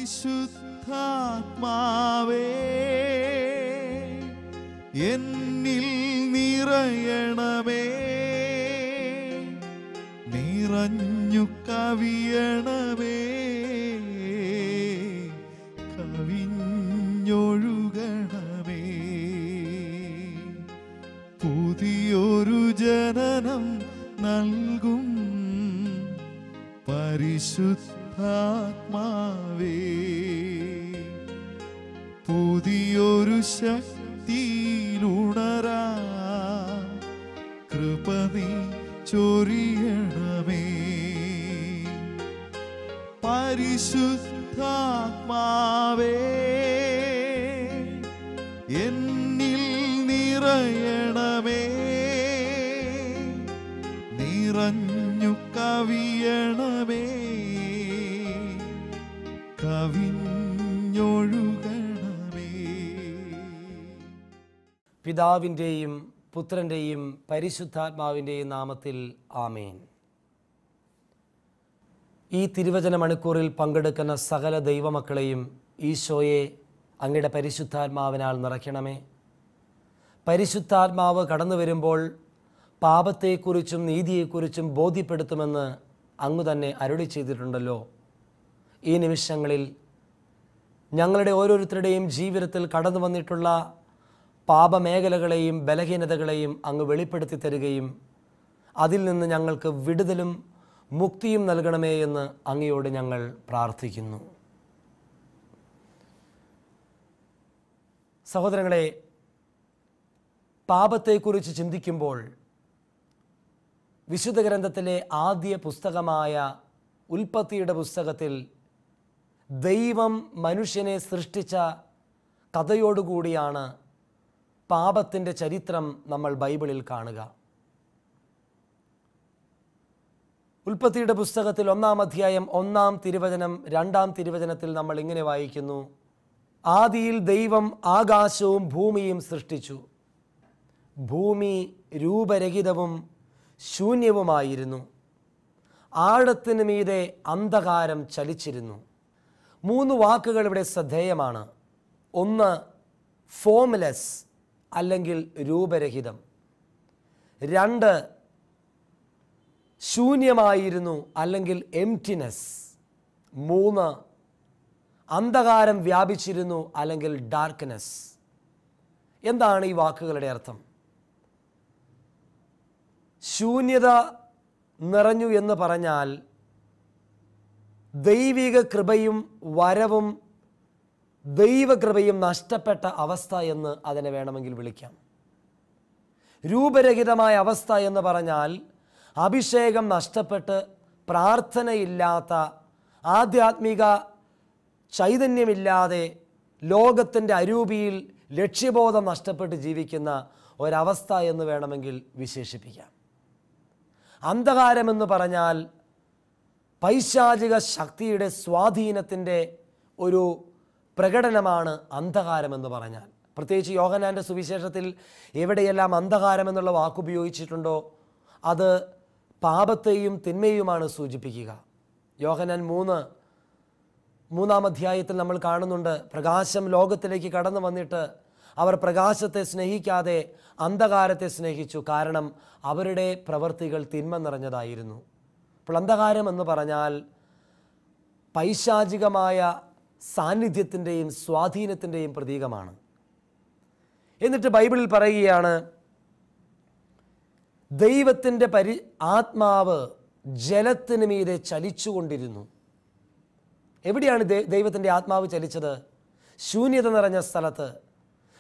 പരിശുദ്ധാത്മാവേ എന്നിൽ നിറയണമേ, നിറഞ്ഞു കവിയണമേ, കവിഞ്ഞൊഴുകണമേ. പുതിയൊരു ജനനം നൽകും പരിശുദ്ധാത്മാവേ, പുതിയൊരു ശക്തിയിലുണരാ കൃപ നീ ചൊരിയണമേ. പരിശുദ്ധാത്മാവേ എന്നിൽ നിറയണമേ, നിറഞ്ഞു കവിയണമേ, കവിഞ്ഞൊഴുകണമേ. പിതാവിൻ്റെയും പുത്രൻ്റെയും പരിശുദ്ധാത്മാവിൻ്റെയും നാമത്തിൽ ആമേൻ. ഈ തിരുവചന മണിക്കൂറിൽ പങ്കെടുക്കുന്ന സകല ദൈവമക്കളെയും ഈശോയെ അങ്ങയുടെ പരിശുദ്ധാത്മാവിനാൽ നിറയ്ക്കണമേ. പരിശുദ്ധാത്മാവ് കടന്നു വരുമ്പോൾ പാപത്തെക്കുറിച്ചും നീതിയെക്കുറിച്ചും ബോധ്യപ്പെടുത്തുമെന്ന് അങ്ങ് തന്നെ അരുളി ചെയ്തിട്ടുണ്ടല്ലോ. ഈ നിമിഷങ്ങളിൽ ഞങ്ങളുടെ ഓരോരുത്തരുടെയും ജീവിതത്തിൽ കടന്നു വന്നിട്ടുള്ള പാപമേഖലകളെയും ബലഹീനതകളെയും അങ്ങ് വെളിപ്പെടുത്തി തരികയും അതിൽ നിന്ന് ഞങ്ങൾക്ക് വിടുതലും മുക്തിയും നൽകണമേ എന്ന് അങ്ങയോട് ഞങ്ങൾ പ്രാർത്ഥിക്കുന്നു. സഹോദരങ്ങളെ, പാപത്തെക്കുറിച്ച് ചിന്തിക്കുമ്പോൾ വിശുദ്ധ ഗ്രന്ഥത്തിലെ ആദ്യ പുസ്തകമായ ഉൽപ്പത്തിയുടെ പുസ്തകത്തിൽ ദൈവം മനുഷ്യനെ സൃഷ്ടിച്ച കഥയോടുകൂടിയാണ് പാപത്തിൻ്റെ ചരിത്രം നമ്മൾ ബൈബിളിൽ കാണുക. ഉൽപ്പത്തിയുടെ പുസ്തകത്തിൽ 1-ാം അധ്യായം 1-ാം തിരുവചനം 2-ാം തിരുവചനത്തിൽ നമ്മൾ ഇങ്ങനെ വായിക്കുന്നു: ആദിയിൽ ദൈവം ആകാശവും ഭൂമിയും സൃഷ്ടിച്ചു. ഭൂമി രൂപരഹിതവും ശൂന്യവുമായിരുന്നു. ആഴത്തിന് മീതെ അന്ധകാരം ചലിച്ചിരുന്നു. 3 വാക്കുകൾ ഇവിടെ ശ്രദ്ധേയമാണ്. ഒന്ന്, ഫോംലെസ് അല്ലെങ്കിൽ രൂപരഹിതം. 2, ശൂന്യമായിരുന്നു അല്ലെങ്കിൽ എംപ്റ്റിനെസ്. 3, അന്ധകാരം വ്യാപിച്ചിരുന്നു അല്ലെങ്കിൽ ഡാർക്ക്നെസ്. എന്താണ് ഈ വാക്കുകളുടെ അർത്ഥം? ശൂന്യത നിറഞ്ഞു എന്ന് പറഞ്ഞാൽ ദൈവിക കൃപയും വരവും ദൈവകൃപയും നഷ്ടപ്പെട്ട അവസ്ഥ എന്ന് അതിനെ വേണമെങ്കിൽ വിളിക്കാം. രൂപരഹിതമായ അവസ്ഥ എന്ന് പറഞ്ഞാൽ അഭിഷേകം നഷ്ടപ്പെട്ട് പ്രാർത്ഥനയില്ലാത്ത, ആധ്യാത്മിക ചൈതന്യമില്ലാതെ ലോകത്തിൻ്റെ അരൂപിയിൽ ലക്ഷ്യബോധം നഷ്ടപ്പെട്ട് ജീവിക്കുന്ന ഒരവസ്ഥ എന്ന് വേണമെങ്കിൽ വിശേഷിപ്പിക്കാം. അന്ധകാരമെന്ന് പറഞ്ഞാൽ പൈശാചിക ശക്തിയുടെ സ്വാധീനത്തിൻ്റെ ഒരു പ്രകടനമാണ് അന്ധകാരമെന്ന് പറഞ്ഞാൽ. പ്രത്യേകിച്ച് യോഹന്നാൻ്റെ സുവിശേഷത്തിൽ എവിടെയെല്ലാം അന്ധകാരമെന്നുള്ള വാക്കുപയോഗിച്ചിട്ടുണ്ടോ അത് പാപത്തെയും തിന്മയുമാണ് സൂചിപ്പിക്കുക. യോഹന്നാൻ 3-ാം അധ്യായത്തിൽ നമ്മൾ കാണുന്നുണ്ട്, പ്രകാശം ലോകത്തിലേക്ക് കടന്നു വന്നിട്ട് അവർ പ്രകാശത്തെ സ്നേഹിക്കാതെ അന്ധകാരത്തെ സ്നേഹിച്ചു, കാരണം അവരുടെ പ്രവൃത്തികൾ തിന്മ നിറഞ്ഞതായിരുന്നു. അപ്പോൾ അന്ധകാരം എന്ന് പറഞ്ഞാൽ പൈശാചികമായ സാന്നിധ്യത്തിൻ്റെയും സ്വാധീനത്തിൻ്റെയും പ്രതീകമാണ്. എന്നിട്ട് ബൈബിളിൽ പറയുകയാണ്, ദൈവത്തിൻ്റെ ആത്മാവ് ജലത്തിന് മീതെ ചലിച്ചുകൊണ്ടിരുന്നു. എവിടെയാണ് ദൈവത്തിൻ്റെ ആത്മാവ് ചലിച്ചത്? ശൂന്യത നിറഞ്ഞ സ്ഥലത്ത്,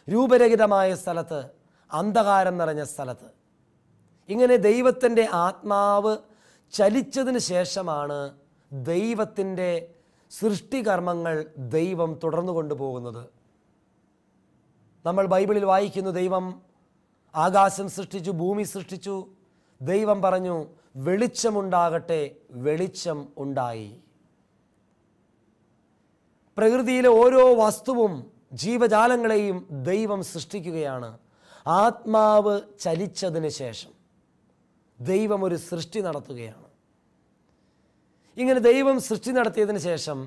രൂപരഹിതമായ സ്ഥലത്ത്, അന്ധകാരം നിറഞ്ഞ സ്ഥലത്ത്. ഇങ്ങനെ ദൈവത്തിൻ്റെ ആത്മാവ് ചലിച്ചതിന് ശേഷമാണ് ദൈവത്തിൻ്റെ സൃഷ്ടികർമ്മങ്ങൾ ദൈവം തുടർന്നു കൊണ്ടുപോകുന്നത്. നമ്മൾ ബൈബിളിൽ വായിക്കുന്നു, ദൈവം ആകാശം സൃഷ്ടിച്ചു, ഭൂമി സൃഷ്ടിച്ചു. ദൈവം പറഞ്ഞു, വെളിച്ചമുണ്ടാകട്ടെ, വെളിച്ചം ഉണ്ടായി. പ്രകൃതിയിലെ ഓരോ വസ്തുവും ജീവജാലങ്ങളെയും ദൈവം സൃഷ്ടിക്കുകയാണ്. ആത്മാവ് ചലിച്ചതിന് ശേഷം ദൈവം ഒരു സൃഷ്ടി നടത്തുകയാണ്. ഇങ്ങനെ ദൈവം സൃഷ്ടി നടത്തിയതിന് ശേഷം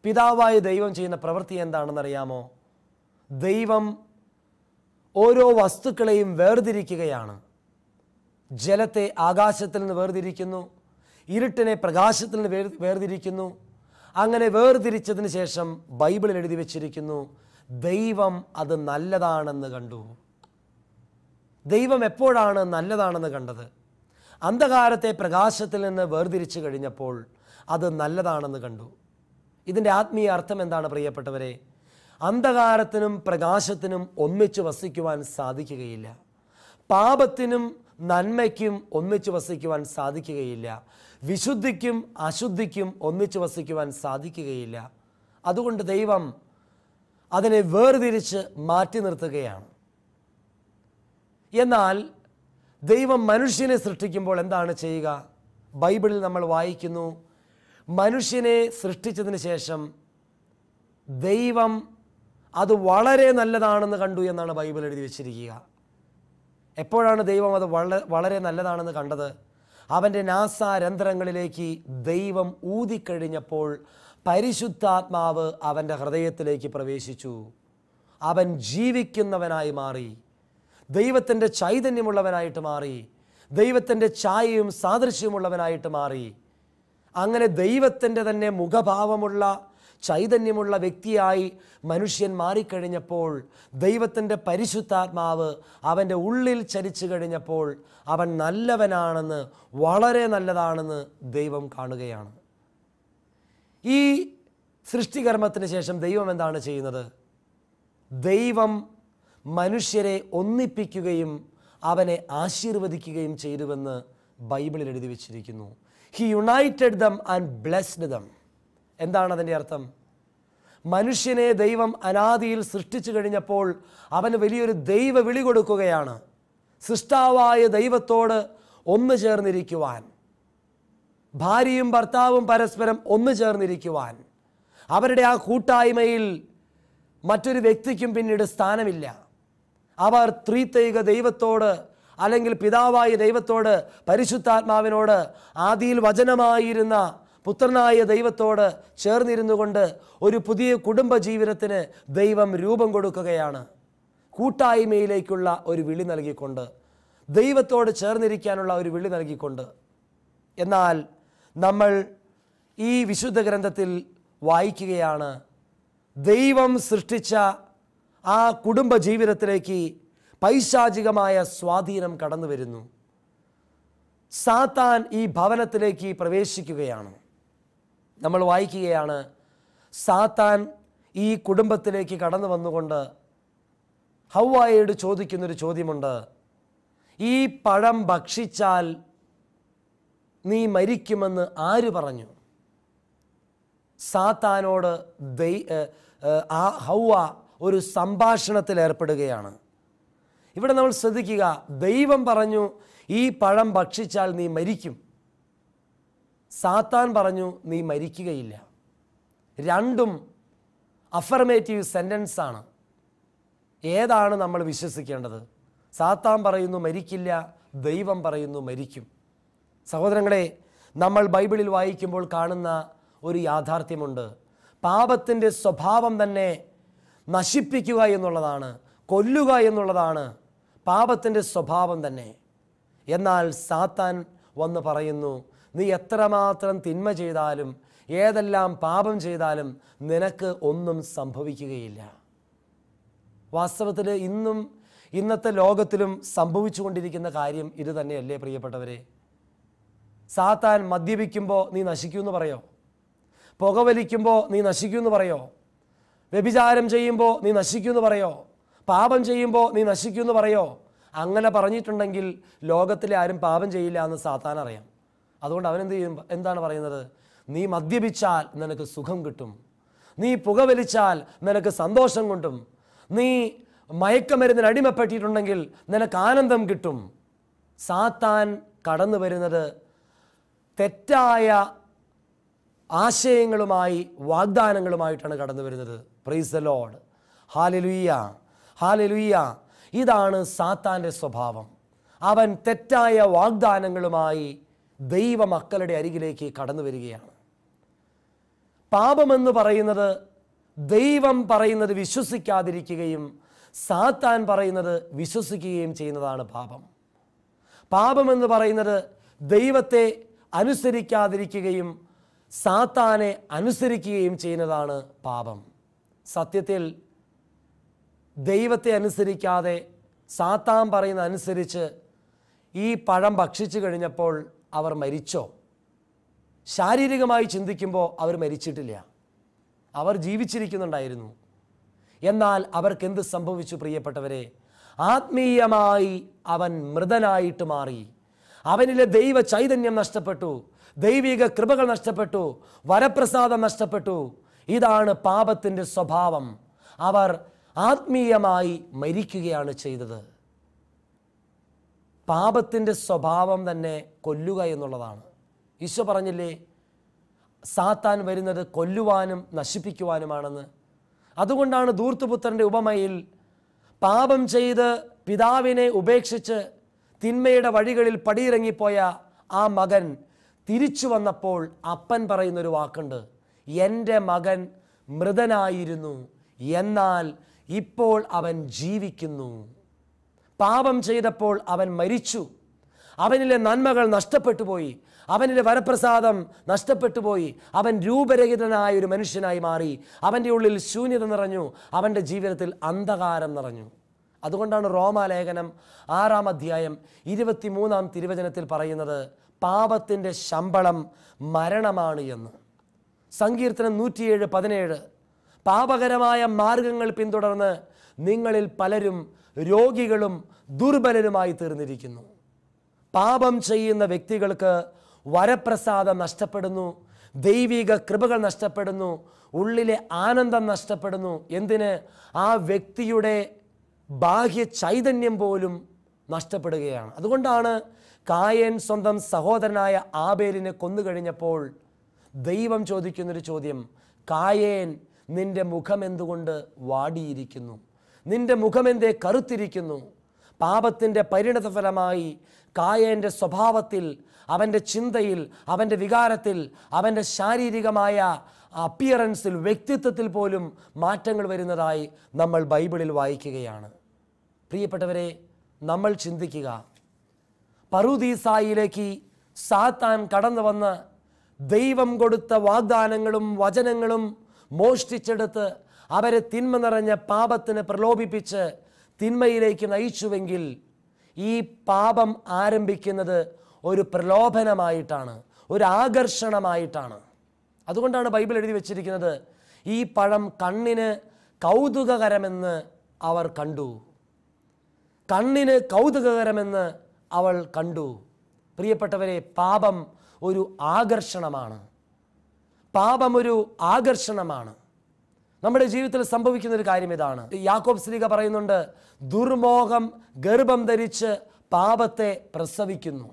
പിതാവായ ദൈവം ചെയ്യുന്ന പ്രവൃത്തി എന്താണെന്നറിയാമോ? ദൈവം ഓരോ വസ്തുക്കളെയും വേർതിരിക്കുകയാണ്. ജലത്തെ ആകാശത്തിൽ നിന്ന് വേർതിരിക്കുന്നു, ഇരുട്ടിനെ പ്രകാശത്തിൽ നിന്ന് വേർതിരിക്കുന്നു. അങ്ങനെ വേർതിരിച്ചതിന് ശേഷം ബൈബിളിൽ എഴുതി വച്ചിരിക്കുന്നു, ദൈവം അത് നല്ലതാണെന്ന് കണ്ടു. ദൈവം എപ്പോഴാണ് നല്ലതാണെന്ന് കണ്ടത്? അന്ധകാരത്തെ പ്രകാശത്തിൽ നിന്ന് വേർതിരിച്ചു കഴിഞ്ഞപ്പോൾ അത് നല്ലതാണെന്ന് കണ്ടു. ഇതിൻ്റെ ആത്മീയ അർത്ഥം എന്താണ് പ്രിയപ്പെട്ടവരെ? അന്ധകാരത്തിനും പ്രകാശത്തിനും ഒന്നിച്ച് വസിക്കുവാൻ സാധിക്കുകയില്ല. പാപത്തിനും നന്മയ്ക്കും ഒന്നിച്ച് വസിക്കുവാൻ സാധിക്കുകയില്ല. വിശുദ്ധിക്കും അശുദ്ധിക്കും ഒന്നിച്ച് വസിക്കുവാൻ സാധിക്കുകയില്ല. അതുകൊണ്ട് ദൈവം അതിനെ വേർതിരിച്ച് മാറ്റി നിർത്തുകയാണ്. എന്നാൽ ദൈവം മനുഷ്യനെ സൃഷ്ടിക്കുമ്പോൾ എന്താണ് ചെയ്യുക? ബൈബിളിൽ നമ്മൾ വായിക്കുന്നു, മനുഷ്യനെ സൃഷ്ടിച്ചതിന് ശേഷം ദൈവം അത് വളരെ നല്ലതാണെന്ന് കണ്ടു എന്നാണ് ബൈബിൾ എഴുതി വച്ചിരിക്കുക. എപ്പോഴാണ് ദൈവം അത് വളരെ നല്ലതാണെന്ന് കണ്ടത്? അവൻ്റെ നാസാരന്ധ്രങ്ങളിലേക്ക് ദൈവം ഊതിക്കഴിഞ്ഞപ്പോൾ പരിശുദ്ധാത്മാവ് അവൻ്റെ ഹൃദയത്തിലേക്ക് പ്രവേശിച്ചു. അവൻ ജീവിക്കുന്നവനായി മാറി, ദൈവത്തിൻ്റെ ചൈതന്യമുള്ളവനായിട്ട് മാറി, ദൈവത്തിൻ്റെ ഛായയും സാദൃശ്യമുള്ളവനായിട്ട് മാറി. അങ്ങനെ ദൈവത്തിൻ്റെ തന്നെ മുഖഭാവമുള്ള ചൈതന്യമുള്ള വ്യക്തിയായി മനുഷ്യൻ മാറിക്കഴിഞ്ഞപ്പോൾ ദൈവത്തിൻ്റെ പരിശുദ്ധാത്മാവ് അവൻ്റെ ഉള്ളിൽ ചരിച്ചു കഴിഞ്ഞപ്പോൾ അവൻ നല്ലവനാണെന്ന്, വളരെ നല്ലതാണെന്ന് ദൈവം കാണുകയാണ്. ഈ സൃഷ്ടികർമ്മത്തിന് ശേഷം ദൈവം എന്താണ് ചെയ്യുന്നത്? ദൈവം മനുഷ്യരെ ഒന്നിപ്പിക്കുകയും അവനെ ആശീർവദിക്കുകയും ചെയ്തുവെന്ന് ബൈബിളിൽ എഴുതി വച്ചിരിക്കുന്നു. He United them and blessed dum. എന്താണ് അതിൻ്റെ അർത്ഥം? മനുഷ്യനെ ദൈവം അനാദിയിൽ സൃഷ്ടിച്ചു കഴിഞ്ഞപ്പോൾ അവന് വലിയൊരു ദൈവ വിളി കൊടുക്കുകയാണ്. സൃഷ്ടാവായ ദൈവത്തോട് ഒന്നു ചേർന്നിരിക്കുവാൻ, ഭാര്യയും ഭർത്താവും പരസ്പരം ഒന്നു ചേർന്നിരിക്കുവാൻ. അവരുടെ ആ കൂട്ടായ്മയിൽ മറ്റൊരു വ്യക്തിക്കും പിന്നീട് സ്ഥാനമില്ല. അവർ ത്രിത്വൈക ദൈവത്തോട്, അല്ലെങ്കിൽ പിതാവായ ദൈവത്തോട്, പരിശുദ്ധാത്മാവിനോട്, ആദിയിൽ വചനമായിരുന്ന പുത്രനായ ദൈവത്തോട് ചേർന്നിരുന്നു കൊണ്ട് ഒരു പുതിയ കുടുംബ ജീവിതത്തിന് ദൈവം രൂപം കൊടുക്കുകയാണ്. കൂട്ടായ്മയിലേക്കുള്ള ഒരു വിളി നൽകിക്കൊണ്ട്, ദൈവത്തോട് ചേർന്നിരിക്കാനുള്ള ഒരു വിളി നൽകിക്കൊണ്ട്. എന്നാൽ നമ്മൾ ഈ വിശുദ്ധ ഗ്രന്ഥത്തിൽ വായിക്കുകയാണ്, ദൈവം സൃഷ്ടിച്ച ആ കുടുംബ ജീവിതത്തിലേക്ക് പൈശാചികമായ സ്വാധീനം കടന്നു വരുന്നു. സാത്താൻ ഈ ഭവനത്തിലേക്ക് പ്രവേശിക്കുകയാണ്. നമ്മൾ വായിക്കുകയാണ്, സാത്താൻ ഈ കുടുംബത്തിലേക്ക് കടന്നു വന്നുകൊണ്ട് ഹവ്വായോട് ചോദിക്കുന്നൊരു ചോദ്യമുണ്ട്. ഈ പഴം ഭക്ഷിച്ചാൽ നീ മരിക്കുമെന്ന് ആര് പറഞ്ഞു? സാത്താനോട് ഹവ്വ ഒരു സംഭാഷണത്തിൽ ഏർപ്പെടുകയാണ്. ഇവിടെ നമ്മൾ ശ്രദ്ധിക്കുക, ദൈവം പറഞ്ഞു ഈ പഴം ഭക്ഷിച്ചാൽ നീ മരിക്കും. സാത്താൻ പറഞ്ഞു നീ മരിക്കുകയില്ല. രണ്ടും അഫർമേറ്റീവ് സെൻറ്റൻസ് ആണ്. ഏതാണ് നമ്മൾ വിശ്വസിക്കേണ്ടത്? സാത്താൻ പറയുന്നു മരിക്കില്ല, ദൈവം പറയുന്നു മരിക്കും. സഹോദരങ്ങളെ, നമ്മൾ ബൈബിളിൽ വായിക്കുമ്പോൾ കാണുന്ന ഒരു യാഥാർത്ഥ്യമുണ്ട്. പാപത്തിൻ്റെ സ്വഭാവം തന്നെ നശിപ്പിക്കുക എന്നുള്ളതാണ്, കൊല്ലുക എന്നുള്ളതാണ് പാപത്തിൻ്റെ സ്വഭാവം തന്നെ. എന്നാൽ സാത്താൻ വന്ന് പറയുന്നു, നീ എത്രമാത്രം തിന്മ ചെയ്താലും, ഏതെല്ലാം പാപം ചെയ്താലും നിനക്ക് ഒന്നും സംഭവിക്കുകയില്ല. വാസ്തവത്തിൽ ഇന്നത്തെ ലോകത്തിലും സംഭവിച്ചുകൊണ്ടിരിക്കുന്ന കാര്യം ഇത് തന്നെയല്ലേ പ്രിയപ്പെട്ടവരെ? സാത്താൻ മദ്യപിക്കുമ്പോൾ നീ നശിക്കുമെന്ന് പറയോ? പുകവലിക്കുമ്പോൾ നീ നശിക്കുമെന്ന് പറയോ? വ്യഭിചാരം ചെയ്യുമ്പോൾ നീ നശിക്കുമെന്ന് പറയോ? പാപം ചെയ്യുമ്പോൾ നീ നശിക്കുമെന്ന് പറയോ? അങ്ങനെ പറഞ്ഞിട്ടുണ്ടെങ്കിൽ ലോകത്തിലെ ആരും പാപം ചെയ്യില്ല എന്ന് സാത്താൻ അറിയാം. അതുകൊണ്ട് അവനെന്ത് ചെയ്യും? എന്താണ് പറയുന്നത്? നീ മദ്യപിച്ചാൽ നിനക്ക് സുഖം കിട്ടും, നീ പുകവലിച്ചാൽ നിനക്ക് സന്തോഷം കിട്ടും, നീ മയക്കമരുന്നിന് അടിമപ്പെട്ടിട്ടുണ്ടെങ്കിൽ നിനക്ക് ആനന്ദം കിട്ടും. സാത്താൻ കടന്നു വരുന്നത് തെറ്റായ ആശയങ്ങളുമായി, വാഗ്ദാനങ്ങളുമായിട്ടാണ് കടന്നു വരുന്നത്. Praise the Lord. Hallelujah, hallelujah. ഇതാണ് സാത്താൻ്റെ സ്വഭാവം. അവൻ തെറ്റായ വാഗ്ദാനങ്ങളുമായി ദൈവമക്കളുടെ അരികിലേക്ക് കടന്നു വരികയാണ്. പാപമെന്ന് പറയുന്നത് ദൈവം പറയുന്നത് വിശ്വസിക്കാതിരിക്കുകയും സാത്താൻ പറയുന്നത് വിശ്വസിക്കുകയും ചെയ്യുന്നതാണ് പാപം. പാപമെന്ന് പറയുന്നത് ദൈവത്തെ അനുസരിക്കാതിരിക്കുകയും സാത്താനെ അനുസരിക്കുകയും ചെയ്യുന്നതാണ് പാപം. സത്യത്തിൽ ദൈവത്തെ അനുസരിക്കാതെ സാത്താൻ പറയുന്ന അനുസരിച്ച് ഈ പഴം ഭക്ഷിച്ചു കഴിഞ്ഞപ്പോൾ അവർ മരിച്ചോ? ശാരീരികമായി ചിന്തിക്കുമ്പോൾ അവർ മരിച്ചിട്ടില്ല, അവർ ജീവിച്ചിരിക്കുന്നുണ്ടായിരുന്നു. എന്നാൽ അവർക്കെന്ത് സംഭവിച്ചു പ്രിയപ്പെട്ടവരെ? ആത്മീയമായി അവൻ മൃതനായിട്ട് മാറി. അവനിലെ ദൈവ ചൈതന്യം നഷ്ടപ്പെട്ടു, ദൈവിക കൃപകൾ നഷ്ടപ്പെട്ടു, വരപ്രസാദം നഷ്ടപ്പെട്ടു. ഇതാണ് പാപത്തിൻ്റെ സ്വഭാവം. അവർ ആത്മീയമായി മരിക്കുകയാണ് ചെയ്തത്. പാപത്തിൻ്റെ സ്വഭാവം തന്നെ കൊല്ലുക എന്നുള്ളതാണ്. ഈശോ പറഞ്ഞില്ലേ, സാത്താൻ വരുന്നത് കൊല്ലുവാനും നശിപ്പിക്കുവാനുമാണെന്ന്. അതുകൊണ്ടാണ് ധൂർത്തുപുത്രൻ്റെ ഉപമയിൽ പാപം ചെയ്ത് പിതാവിനെ ഉപേക്ഷിച്ച് തിന്മയുടെ വഴികളിൽ പടിയിറങ്ങിപ്പോയ ആ മകൻ തിരിച്ചു വന്നപ്പോൾ അപ്പൻ പറയുന്നൊരു വാക്കുണ്ട്, എൻ്റെ മകൻ മൃതനായിരുന്നു, എന്നാൽ ഇപ്പോൾ അവൻ ജീവിക്കുന്നു. പാപം ചെയ്തപ്പോൾ അവൻ മരിച്ചു, അവനിലെ നന്മകൾ നഷ്ടപ്പെട്ടു പോയി, അവനിലെ വരപ്രസാദം നഷ്ടപ്പെട്ടു പോയി, അവൻ രൂപരഹിതനായ ഒരു മനുഷ്യനായി മാറി. അവൻ്റെ ഉള്ളിൽ ശൂന്യത നിറഞ്ഞു, അവൻ്റെ ജീവിതത്തിൽ അന്ധകാരം നിറഞ്ഞു. അതുകൊണ്ടാണ് റോമാലേഖനം 6-ാം അധ്യായം 23-ാം തിരുവചനത്തിൽ പറയുന്നത്, പാപത്തിൻ്റെ ശമ്പളം മരണമാണ് എന്ന്. സങ്കീർത്തനം 107:17, പാപകരമായ മാർഗങ്ങൾ പിന്തുടർന്ന് നിങ്ങളിൽ പലരും രോഗികളും ദുർബലരുമായി തീർന്നിരിക്കുന്നു. പാപം ചെയ്യുന്ന വ്യക്തികൾക്ക് വരപ്രസാദം നഷ്ടപ്പെടുന്നു, ദൈവിക കൃപകൾ നഷ്ടപ്പെടുന്നു, ഉള്ളിലെ ആനന്ദം നഷ്ടപ്പെടുന്നു. എന്തിന്? ആ വ്യക്തിയുടെ ബാഹ്യ ചൈതന്യം പോലും നഷ്ടപ്പെടുകയാണ്. അതുകൊണ്ടാണ് കായേൻ സ്വന്തം സഹോദരനായ ആബേലിനെ കൊന്നുകഴിഞ്ഞപ്പോൾ ദൈവം ചോദിക്കുന്നൊരു ചോദ്യം, കായേൻ നിന്റെ മുഖം എന്തുകൊണ്ട് വാടിയിരിക്കുന്നു? നിന്റെ മുഖമെന്തേ കറുത്തിരിക്കുന്നു? പാപത്തിൻ്റെ പരിണതഫലമായി കായേൻ്റെ സ്വഭാവത്തിൽ, അവൻ്റെ ചിന്തയിൽ, അവൻ്റെ വികാരത്തിൽ, അവൻ്റെ ശാരീരികമായ അപ്പിയറൻസിൽ, വ്യക്തിത്വത്തിൽ പോലും മാറ്റങ്ങൾ വരുന്നതായി നമ്മൾ ബൈബിളിൽ വായിക്കുകയാണ്. പ്രിയപ്പെട്ടവരെ, നമ്മൾ ചിന്തിക്കുക, പറുദീസായിലേക്ക് സാത്താൻ കടന്നു വന്ന് ദൈവം കൊടുത്ത വാഗ്ദാനങ്ങളും വചനങ്ങളും മോഷ്ടിച്ചെടുത്ത് അവരെ തിന്മ നിറഞ്ഞ പാപത്തിന് പ്രലോഭിപ്പിച്ച് തിന്മയിലേക്ക് നയിച്ചുവെങ്കിൽ ഈ പാപം ആരംഭിക്കുന്നത് ഒരു പ്രലോഭനമായിട്ടാണ്, ഒരു ആകർഷണമായിട്ടാണ്. അതുകൊണ്ടാണ് ബൈബിൾ എഴുതി വച്ചിരിക്കുന്നത്, ഈ പഴം കണ്ണിന് കൗതുകകരമെന്ന് അവർ കണ്ടു. കണ്ണിന് കൗതുകകരമെന്ന് അവൾ കണ്ടു. പ്രിയപ്പെട്ടവരെ, പാപം ഒരു ആകർഷണമാണ്. പാപം ഒരു ആകർഷണമാണ്. നമ്മുടെ ജീവിതത്തിൽ സംഭവിക്കുന്ന ഒരു കാര്യം ഇതാണ്. യാക്കോബ് ശ്ലീഹ പറയുന്നുണ്ട്, ദുർമോഹം ഗർഭം ധരിച്ച് പാപത്തെ പ്രസവിക്കുന്നു.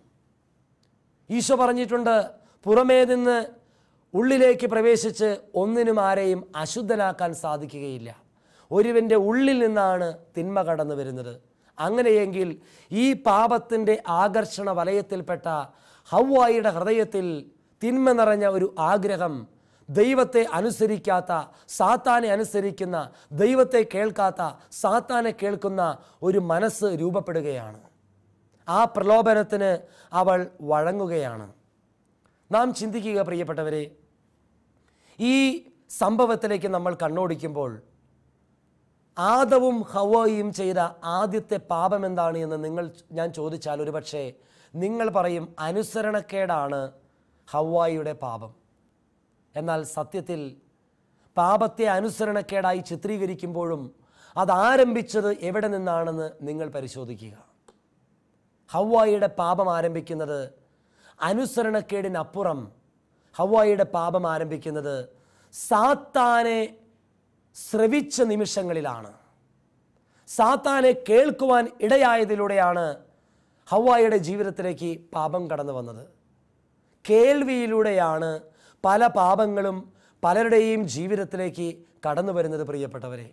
ഈശോ പറഞ്ഞിട്ടുണ്ട്, പുറമേ നിന്ന് ഉള്ളിലേക്ക് പ്രവേശിച്ച് ഒന്നിനും ആരെയും അശുദ്ധനാക്കാൻ സാധിക്കുകയില്ല. ഒരുവൻ്റെ ഉള്ളിൽ നിന്നാണ് തിന്മ കടന്നു വരുന്നത്. അങ്ങനെയെങ്കിൽ ഈ പാപത്തിൻ്റെ ആകർഷണ വലയത്തിൽപ്പെട്ട ഹവ്വായിയുടെ ഹൃദയത്തിൽ തിന്മ നിറഞ്ഞ ഒരു ആഗ്രഹം, ദൈവത്തെ അനുസരിക്കാത്ത, സാത്താനെ അനുസരിക്കുന്ന, ദൈവത്തെ കേൾക്കാത്ത, സാത്താനെ കേൾക്കുന്ന ഒരു മനസ്സ് രൂപപ്പെടുകയാണ്. ആ പ്രലോഭനത്തിന് അവൾ വഴങ്ങുകയാണ്. നാം ചിന്തിക്കുക പ്രിയപ്പെട്ടവരെ, ഈ സംഭവത്തിലേക്ക് നമ്മൾ കണ്ണോടിക്കുമ്പോൾ ആദവും ഹവ്വയും ചെയ്ത ആദ്യത്തെ പാപം എന്താണ് എന്ന് ഞാൻ ചോദിച്ചാൽ ഒരുപക്ഷെ നിങ്ങൾ പറയും അനുസരണക്കേടാണ് ഹവ്വായിയുടെ പാപം. എന്നാൽ സത്യത്തിൽ പാപത്തെ അനുസരണക്കേടായി ചിത്രീകരിക്കുമ്പോഴും അതാരംഭിച്ചത് എവിടെ നിന്നാണെന്ന് നിങ്ങൾ പരിശോധിക്കുക. ഹവ്വായിയുടെ പാപം ആരംഭിക്കുന്നത് അനുസരണക്കേടിനപ്പുറം, ഹവ്വായിയുടെ പാപം ആരംഭിക്കുന്നത് സാത്താനെ ശ്രവിച്ച നിമിഷങ്ങളിലാണ്. സാത്താനെ കേൾക്കുവാൻ ഇടയായതിലൂടെയാണ് ഹവ്വായിയുടെ ജീവിതത്തിലേക്ക് പാപം കടന്നു വന്നത്. കേൾവിയിലൂടെയാണ് പല പാപങ്ങളും പലരുടെയും ജീവിതത്തിലേക്ക് കടന്നു വരുന്നത്. പ്രിയപ്പെട്ടവരെ,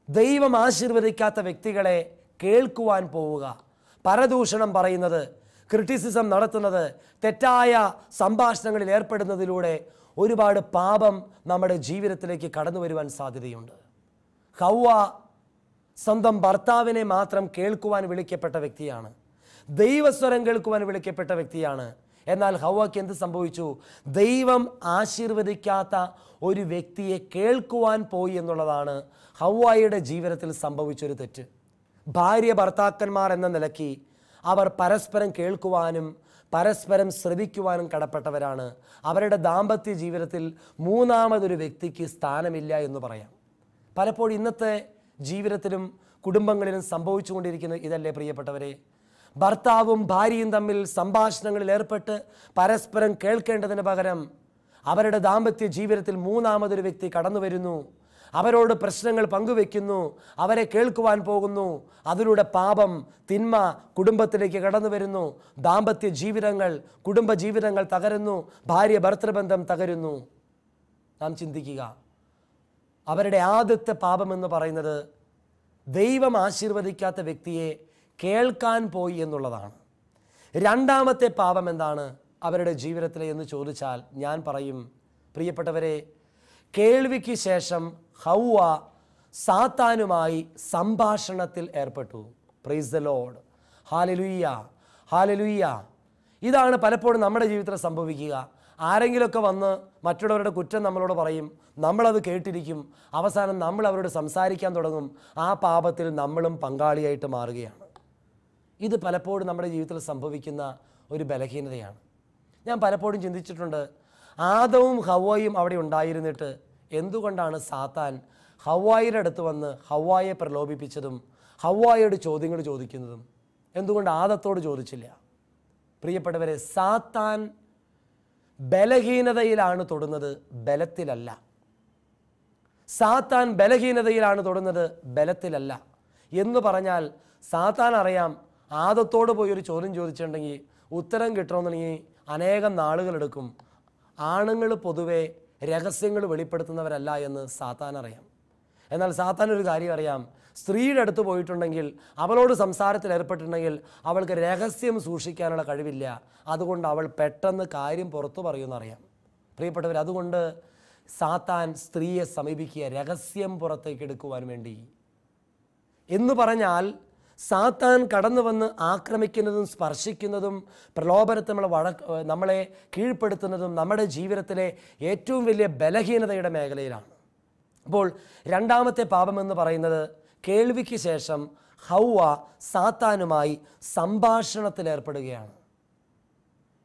ദൈവം ആശീർവദിക്കാത്ത വ്യക്തികളെ കേൾക്കുവാൻ പോവുക, പരദൂഷണം പറയുന്നത്, ക്രിറ്റിസിസം നടത്തുന്നത്, തെറ്റായ സംഭാഷണങ്ങളിൽ ഏർപ്പെടുന്നതിലൂടെ ഒരുപാട് പാപം നമ്മുടെ ജീവിതത്തിലേക്ക് കടന്നു വരുവാൻ സാധ്യതയുണ്ട്. ഹൗവ സ്വന്തം ഭർത്താവിനെ മാത്രം കേൾക്കുവാൻ വിളിക്കപ്പെട്ട വ്യക്തിയാണ്. ദൈവസ്വരം കേൾക്കുവാൻ വിളിക്കപ്പെട്ട വ്യക്തിയാണ്. എന്നാൽ ഹൗവയ്ക്ക് എന്ത് സംഭവിച്ചു? ദൈവം ആശീർവദിക്കാത്ത ഒരു വ്യക്തിയെ കേൾക്കുവാൻ പോയി എന്നുള്ളതാണ് ഹൗവയുടെ ജീവിതത്തിൽ സംഭവിച്ചൊരു തെറ്റ്. ഭാര്യ ഭർത്താക്കന്മാർ എന്ന നിലയ്ക്ക് അവർ പരസ്പരം കേൾക്കുവാനും പരസ്പരം ശ്രവിക്കുവാനും കടപ്പെട്ടവരാണ്. അവരുടെ ദാമ്പത്യ ജീവിതത്തിൽ മൂന്നാമതൊരു വ്യക്തിക്ക് സ്ഥാനമില്ല എന്ന് പറയാം. പലപ്പോഴും ഇന്നത്തെ ജീവിതത്തിലും കുടുംബങ്ങളിലും സംഭവിച്ചുകൊണ്ടിരിക്കുന്നത് ഇതല്ലേ പ്രിയപ്പെട്ടവരെ? ഭർത്താവും ഭാര്യയും തമ്മിൽ സംഭാഷണങ്ങളിൽ ഏർപ്പെട്ട് പരസ്പരം കേൾക്കേണ്ടതിന് പകരം അവരുടെ ദാമ്പത്യ ജീവിതത്തിൽ മൂന്നാമതൊരു വ്യക്തി കടന്നു വരുന്നു, അവരോട് പ്രശ്നങ്ങൾ പങ്കുവെക്കുന്നു, അവരെ കേൾക്കുവാൻ പോകുന്നു. അതിലൂടെ പാപം, തിന്മ കുടുംബത്തിലേക്ക് കടന്നു വരുന്നു. ദാമ്പത്യ ജീവിതങ്ങൾ, കുടുംബ ജീവിതങ്ങൾ തകരുന്നു. ഭാര്യ ഭർത്തൃബന്ധം തകരുന്നു. നാം ചിന്തിക്കുക, അവരുടെ ആദ്യത്തെ പാപമെന്ന് പറയുന്നത് ദൈവം ആശീർവദിക്കാത്ത വ്യക്തിയെ കേൾക്കാൻ പോയി എന്നുള്ളതാണ്. രണ്ടാമത്തെ പാപം എന്താണ് അവരുടെ ജീവിതത്തിലെ എന്ന് ചോദിച്ചാൽ ഞാൻ പറയും, പ്രിയപ്പെട്ടവരെ, കേൾവിക്ക് ശേഷം ഹൗവ സാത്താനുമായി സംഭാഷണത്തിൽ ഏർപ്പെട്ടു. Praise the Lord. Hallelujah, hallelujah. ഇതാണ് പലപ്പോഴും നമ്മുടെ ജീവിതത്തിൽ സംഭവിക്കുക. ആരെങ്കിലുമൊക്കെ വന്ന് മറ്റുള്ളവരുടെ കുറ്റം നമ്മളോട് പറയും, നമ്മളത് കേട്ടിരിക്കും. അവസാനം നമ്മൾ അവരോട് സംസാരിക്കാൻ തുടങ്ങും. ആ പാപത്തിൽ നമ്മളും പങ്കാളിയായിട്ട് മാറുകയാണ്. ഇത് പലപ്പോഴും നമ്മുടെ ജീവിതത്തിൽ സംഭവിക്കുന്ന ഒരു ബലഹീനതയാണ്. ഞാൻ പലപ്പോഴും ചിന്തിച്ചിട്ടുണ്ട്, ആദവും ഹവ്വയും അവിടെ ഉണ്ടായിരുന്നിട്ട് എന്തുകൊണ്ടാണ് സാത്താൻ ഹവ്വായുടെ അടുത്ത് വന്ന് ഹവ്വായെ പ്രലോഭിപ്പിച്ചതും ഹവ്വായോട് ചോദ്യങ്ങൾ ചോദിക്കുന്നതും? എന്തുകൊണ്ട് ആദത്തോട് ചോദിച്ചില്ല? പ്രിയപ്പെട്ടവരെ, സാത്താൻ ബലഹീനതയിലാണ് തൊടുന്നത്, ബലത്തിലല്ല. സാത്താൻ ബലഹീനതയിലാണ് തൊടുന്നത്, ബലത്തിലല്ല. എന്ന് പറഞ്ഞാൽ സാത്താൻ അറിയാം, ആദത്തോട് പോയി ഒരു ചോദ്യം ചോദിച്ചിട്ടുണ്ടെങ്കിൽ ഉത്തരം കിട്ടണമെന്നുണ്ടെങ്കിൽ അനേകം നാളുകളെടുക്കും. ആണുങ്ങൾ പൊതുവെ രഹസ്യങ്ങൾ വെളിപ്പെടുത്തുന്നവരല്ല എന്ന് സാത്താൻ അറിയാം. എന്നാൽ സാത്താൻ ഒരു കാര്യം അറിയാം, സ്ത്രീയുടെ അടുത്ത് പോയിട്ടുണ്ടെങ്കിൽ, അവളോട് സംസാരത്തിൽ ഏർപ്പെട്ടിട്ടുണ്ടെങ്കിൽ അവൾക്ക് രഹസ്യം സൂക്ഷിക്കാനുള്ള കഴിവില്ല. അതുകൊണ്ട് അവൾ പെട്ടെന്ന് കാര്യം പുറത്തു പറയുമെന്നറിയാം. പ്രിയപ്പെട്ടവർ, അതുകൊണ്ട് സാത്താൻ സ്ത്രീയെ സമീപിക്കുക രഹസ്യം പുറത്തേക്ക് എടുക്കുവാൻ വേണ്ടി. എന്ന് പറഞ്ഞാൽ സാത്താൻ കടന്നു വന്ന് ആക്രമിക്കുന്നതും സ്പർശിക്കുന്നതും പ്രലോഭനത്തെ നമ്മളെ കീഴ്പ്പെടുത്തുന്നതും നമ്മുടെ ജീവിതത്തിലെ ഏറ്റവും വലിയ ബലഹീനതയുടെ മേഖലയിലാണ്. അപ്പോൾ രണ്ടാമത്തെ പാപമെന്ന് പറയുന്നത്, കേൾവിക്ക് ശേഷം ഹൗവ സാത്താനുമായി സംഭാഷണത്തിലേർപ്പെടുകയാണ്.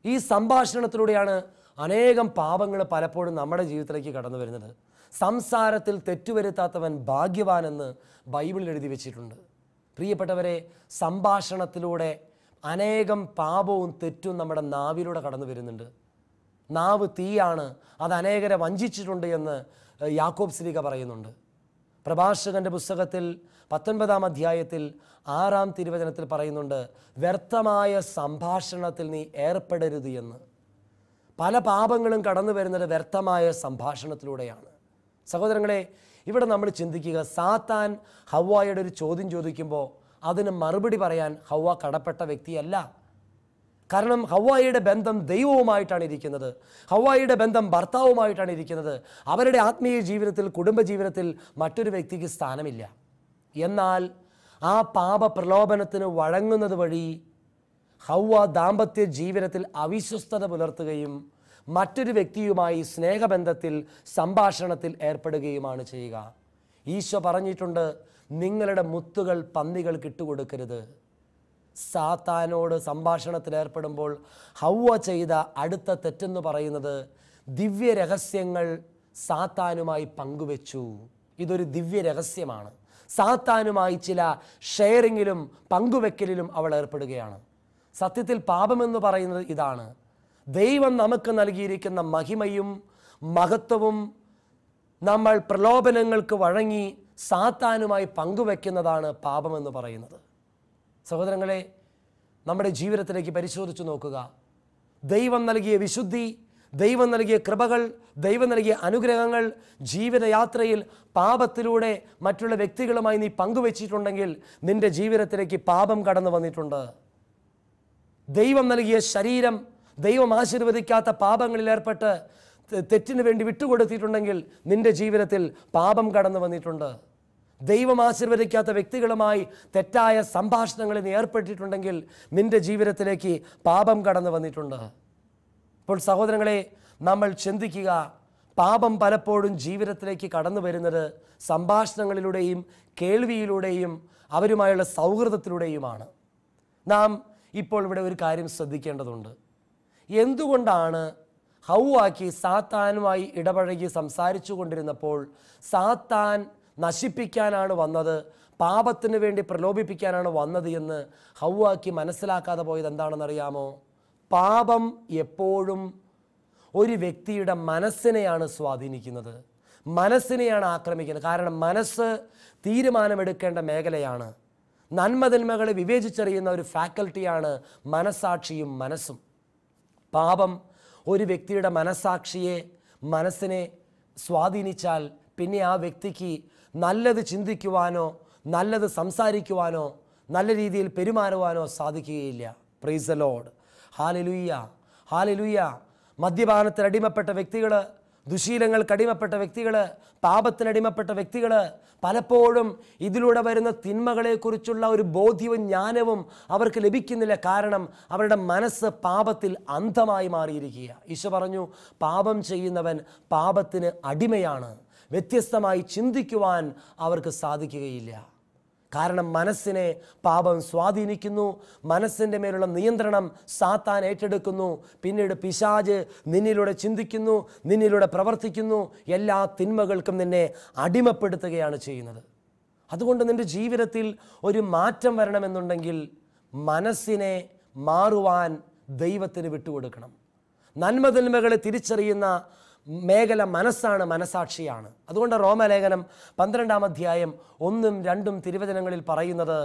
ഈ സംഭാഷണത്തിലൂടെയാണ് അനേകം പാപങ്ങൾ പലപ്പോഴും നമ്മുടെ ജീവിതത്തിലേക്ക് കടന്നു വരുന്നത്. സംസാരത്തിൽ തെറ്റുവരുത്താത്തവൻ ഭാഗ്യവാനെന്ന് ബൈബിളിൽ എഴുതി വെച്ചിട്ടുണ്ട്. പ്രിയപ്പെട്ടവരെ, സംഭാഷണത്തിലൂടെ അനേകം പാപവും തെറ്റും നമ്മുടെ നാവിലൂടെ കടന്നു വരുന്നുണ്ട്. നാവ് തീയാണ്, അത് അനേകരെ വഞ്ചിച്ചിട്ടുണ്ട് എന്ന് യാക്കോബ് ശ്ലീഹ പറയുന്നുണ്ട്. പ്രഭാഷകന്റെ പുസ്തകത്തിൽ 19-ാം അധ്യായത്തിൽ 6-ാം തിരുവചനത്തിൽ പറയുന്നുണ്ട്, വ്യർത്ഥമായ സംഭാഷണത്തിൽ നീ ഏർപ്പെടരുത് എന്ന്. പല പാപങ്ങളും കടന്നു വരുന്നത് വ്യർത്ഥമായ സംഭാഷണത്തിലൂടെയാണ്. സഹോദരങ്ങളെ, ഇവിടെ നമ്മൾ ചിന്തിക്കുക, സാത്താൻ ഹവ്വായുടെ ഒരു ചോദ്യം ചോദിക്കുമ്പോൾ അതിന് മറുപടി പറയാൻ ഹവ്വ കടപ്പെട്ട വ്യക്തിയല്ല. കാരണം ഹവ്വായുടെ ബന്ധം ദൈവവുമായിട്ടാണ് ഇരിക്കുന്നത്. ഹവ്വായുടെ ബന്ധം ഭർത്താവുമായിട്ടാണ് ഇരിക്കുന്നത്. അവരുടെ ആത്മീയ ജീവിതത്തിൽ, കുടുംബജീവിതത്തിൽ മറ്റൊരു വ്യക്തിക്ക് സ്ഥാനമില്ല. എന്നാൽ ആ പാപ പ്രലോഭനത്തിന് വഴങ്ങുന്നത് വഴി ഹവ്വ ദാമ്പത്യ ജീവിതത്തിൽ അവിശ്വസ്തത പുലർത്തുകയും മറ്റൊരു വ്യക്തിയുമായി സ്നേഹബന്ധത്തിൽ, സംഭാഷണത്തിൽ ഏർപ്പെടുകയുമാണ് ചെയ്യുക. ഈശോ പറഞ്ഞിട്ടുണ്ട്, നിങ്ങളുടെ മുത്തുകൾ പന്നികൾക്ക് ഇട്ടുകൊടുക്കരുത്. സാത്താനോട് സംഭാഷണത്തിൽ ഏർപ്പെടുമ്പോൾ ഹവ്വ ചെയ്ത അടുത്ത തെറ്റെന്ന് പറയുന്നത് ദിവ്യ രഹസ്യങ്ങൾ സാത്താനുമായി പങ്കുവെച്ചു. ഇതൊരു ദിവ്യ രഹസ്യമാണ്. സാത്താനുമായി ചില ഷെയറിങ്ങിലും പങ്കുവെക്കലിലും അവൾ ഏർപ്പെടുകയാണ്. സത്യത്തിൽ പാപമെന്ന് പറയുന്നത് ഇതാണ്. ദൈവം നമുക്ക് നൽകിയിരിക്കുന്ന മഹിമയും മഹത്വവും നമ്മൾ പ്രലോഭനങ്ങൾക്ക് വഴങ്ങി സാത്താനുമായി പങ്കുവെക്കുന്നതാണ് പാപമെന്ന് പറയുന്നത്. സഹോദരങ്ങളെ, നമ്മുടെ ജീവിതത്തിലേക്ക് പരിശോധിച്ചു നോക്കുക. ദൈവം നൽകിയ വിശുദ്ധി, ദൈവം നൽകിയ കൃപകൾ, ദൈവം നൽകിയ അനുഗ്രഹങ്ങൾ ജീവിതയാത്രയിൽ പാപത്തിലൂടെ മറ്റുള്ള വ്യക്തികളുമായി നീ പങ്കുവെച്ചിട്ടുണ്ടെങ്കിൽ നിന്റെ ജീവിതത്തിലേക്ക് പാപം കടന്നു വന്നിട്ടുണ്ട്. ദൈവം നൽകിയ ശരീരം, ദൈവം ആശീർവദിക്കാത്ത പാപങ്ങളിൽ ഏർപ്പെട്ട് തെറ്റിന് വേണ്ടി വിട്ടുകൊടുത്തിട്ടുണ്ടെങ്കിൽ നിന്റെ ജീവിതത്തിൽ പാപം കടന്നു വന്നിട്ടുണ്ട്. ദൈവം ആശീർവദിക്കാത്ത വ്യക്തികളുമായി തെറ്റായ സംഭാഷണങ്ങളിൽ നീ ഏർപ്പെട്ടിട്ടുണ്ടെങ്കിൽ നിന്റെ ജീവിതത്തിലേക്ക് പാപം കടന്നു വന്നിട്ടുണ്ട്. അപ്പോൾ സഹോദരങ്ങളെ, നമ്മൾ ചിന്തിക്കുക, പാപം പലപ്പോഴും ജീവിതത്തിലേക്ക് കടന്നു വരുന്നത് സംഭാഷണങ്ങളിലൂടെയും കേൾവിയിലൂടെയും അവരുമായുള്ള സൗഹൃദത്തിലൂടെയുമാണ്. നാം ഇപ്പോൾ ഇവിടെ ഒരു കാര്യം ശ്രദ്ധിക്കേണ്ടതുണ്ട്. എന്തുകൊണ്ടാണ് ഹൗവാക്ക് സാത്താനുമായി ഇടപഴകി സംസാരിച്ചു കൊണ്ടിരുന്നപ്പോൾ സാത്താൻ നശിപ്പിക്കാനാണ് വന്നത്, പാപത്തിന് വേണ്ടി പ്രലോഭിപ്പിക്കാനാണ് വന്നത് എന്ന് ഹൗവാക്ക് മനസ്സിലാക്കാതെ പോയത് എന്താണെന്നറിയാമോ? പാപം എപ്പോഴും ഒരു വ്യക്തിയുടെ മനസ്സിനെയാണ് സ്വാധീനിക്കുന്നത്, മനസ്സിനെയാണ് ആക്രമിക്കുന്നത്. കാരണം മനസ്സ് തീരുമാനമെടുക്കേണ്ട മേഖലയാണ്. നന്മതിന്മകളെ വിവേചിച്ചറിയുന്ന ഒരു ഫാക്കൽറ്റിയാണ് മനസ്സാക്ഷിയും മനസ്സും. പാപം ഒരു വ്യക്തിയുടെ മനസ്സിനെ സ്വാധീനിച്ചാൽ പിന്നെ ആ വ്യക്തിക്ക് നല്ലത് ചിന്തിക്കുവാനോ നല്ലത് സംസാരിക്കുവാനോ നല്ല രീതിയിൽ പെരുമാറുവാനോ സാധിക്കുകയില്ല. Praise the lord. Hallelujah, hallelujah. മദ്യപാനത്തിന് അടിമപ്പെട്ട വ്യക്തികൾ, ദുശീലങ്ങൾക്ക് അടിമപ്പെട്ട വ്യക്തികൾ, പാപത്തിനടിമപ്പെട്ട വ്യക്തികൾ പലപ്പോഴും ഇതിലൂടെ വരുന്ന തിന്മകളെക്കുറിച്ചുള്ള ഒരു ബോധ്യവും ജ്ഞാനവും അവർക്ക് ലഭിക്കുന്നില്ല. കാരണം അവരുടെ മനസ്സ് പാപത്തിൽ അന്ധമായി മാറിയിരിക്കുക. ഈശോ പറഞ്ഞു, പാപം ചെയ്യുന്നവൻ പാപത്തിന് അടിമയാണ്. വ്യത്യസ്തമായി ചിന്തിക്കുവാൻ അവർക്ക് സാധിക്കുകയില്ല. കാരണം മനസ്സിനെ പാപം സ്വാധീനിക്കുന്നു. മനസ്സിൻ്റെ മേലുള്ള നിയന്ത്രണം സാത്താൻ ഏറ്റെടുക്കുന്നു. പിന്നീട് പിശാച് നിന്നിലൂടെ ചിന്തിക്കുന്നു, നിന്നിലൂടെ പ്രവർത്തിക്കുന്നു. എല്ലാ തിന്മകൾക്കും നിന്നെ അടിമപ്പെടുത്തുകയാണ് ചെയ്യുന്നത്. അതുകൊണ്ട് നിൻ്റെ ജീവിതത്തിൽ ഒരു മാറ്റം വരണമെന്നുണ്ടെങ്കിൽ മനസ്സിനെ മാറുവാൻ ദൈവത്തിന് വിട്ടുകൊടുക്കണം. നന്മതിന്മകളെ തിരിച്ചറിയുന്ന മേഖല മനസ്സാണ്, മനസാക്ഷിയാണ്. അതുകൊണ്ട് റോമലേഖനം 12-ാം അധ്യായം 1-2 തിരുവചനങ്ങളിൽ പറയുന്നത്,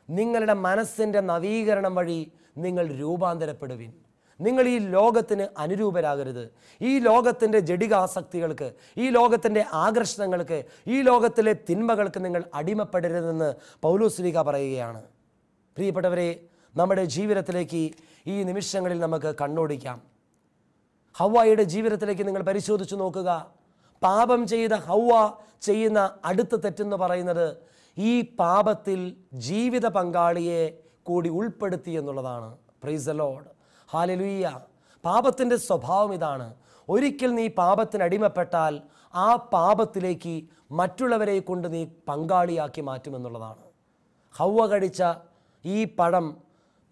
നിങ്ങളുടെ മനസ്സിൻ്റെ നവീകരണം വഴി നിങ്ങൾ രൂപാന്തരപ്പെടുവിൻ. നിങ്ങൾ ഈ ലോകത്തിന് അനുരൂപരാകരുത്. ഈ ലോകത്തിൻ്റെ ജഡികാസക്തികൾക്ക്, ഈ ലോകത്തിൻ്റെ ആകർഷണങ്ങൾക്ക്, ഈ ലോകത്തിലെ തിന്മകൾക്ക് നിങ്ങൾ അടിമപ്പെടരുതെന്ന് പൗലോസ്ലീഹ പറയുകയാണ്. പ്രിയപ്പെട്ടവരെ, നമ്മുടെ ജീവിതത്തിലേക്ക് ഈ നിമിഷങ്ങളിൽ നമുക്ക് കണ്ണോടിക്കാം. ഹവ്വായുടെ ജീവിതത്തിലേക്ക് നിങ്ങൾ പരിശോധിച്ച് നോക്കുക. പാപം ചെയ്ത ഹവ്വ ചെയ്യുന്ന അടുത്ത തെറ്റെന്ന് പറയുന്നത് ഈ പാപത്തിൽ ജീവിത പങ്കാളിയെ കൂടി ഉൾപ്പെടുത്തി എന്നുള്ളതാണ്. Price the lord. ഹല്ലേലൂയ. പാപത്തിൻ്റെ സ്വഭാവം ഇതാണ്. ഒരിക്കൽ നീ പാപത്തിന് അടിമപ്പെട്ടാൽ ആ പാപത്തിലേക്ക് മറ്റുള്ളവരെ കൊണ്ട് നീ പങ്കാളിയാക്കി മാറ്റുമെന്നുള്ളതാണ്. ഹവ്വ കഴിച്ച ഈ പഴം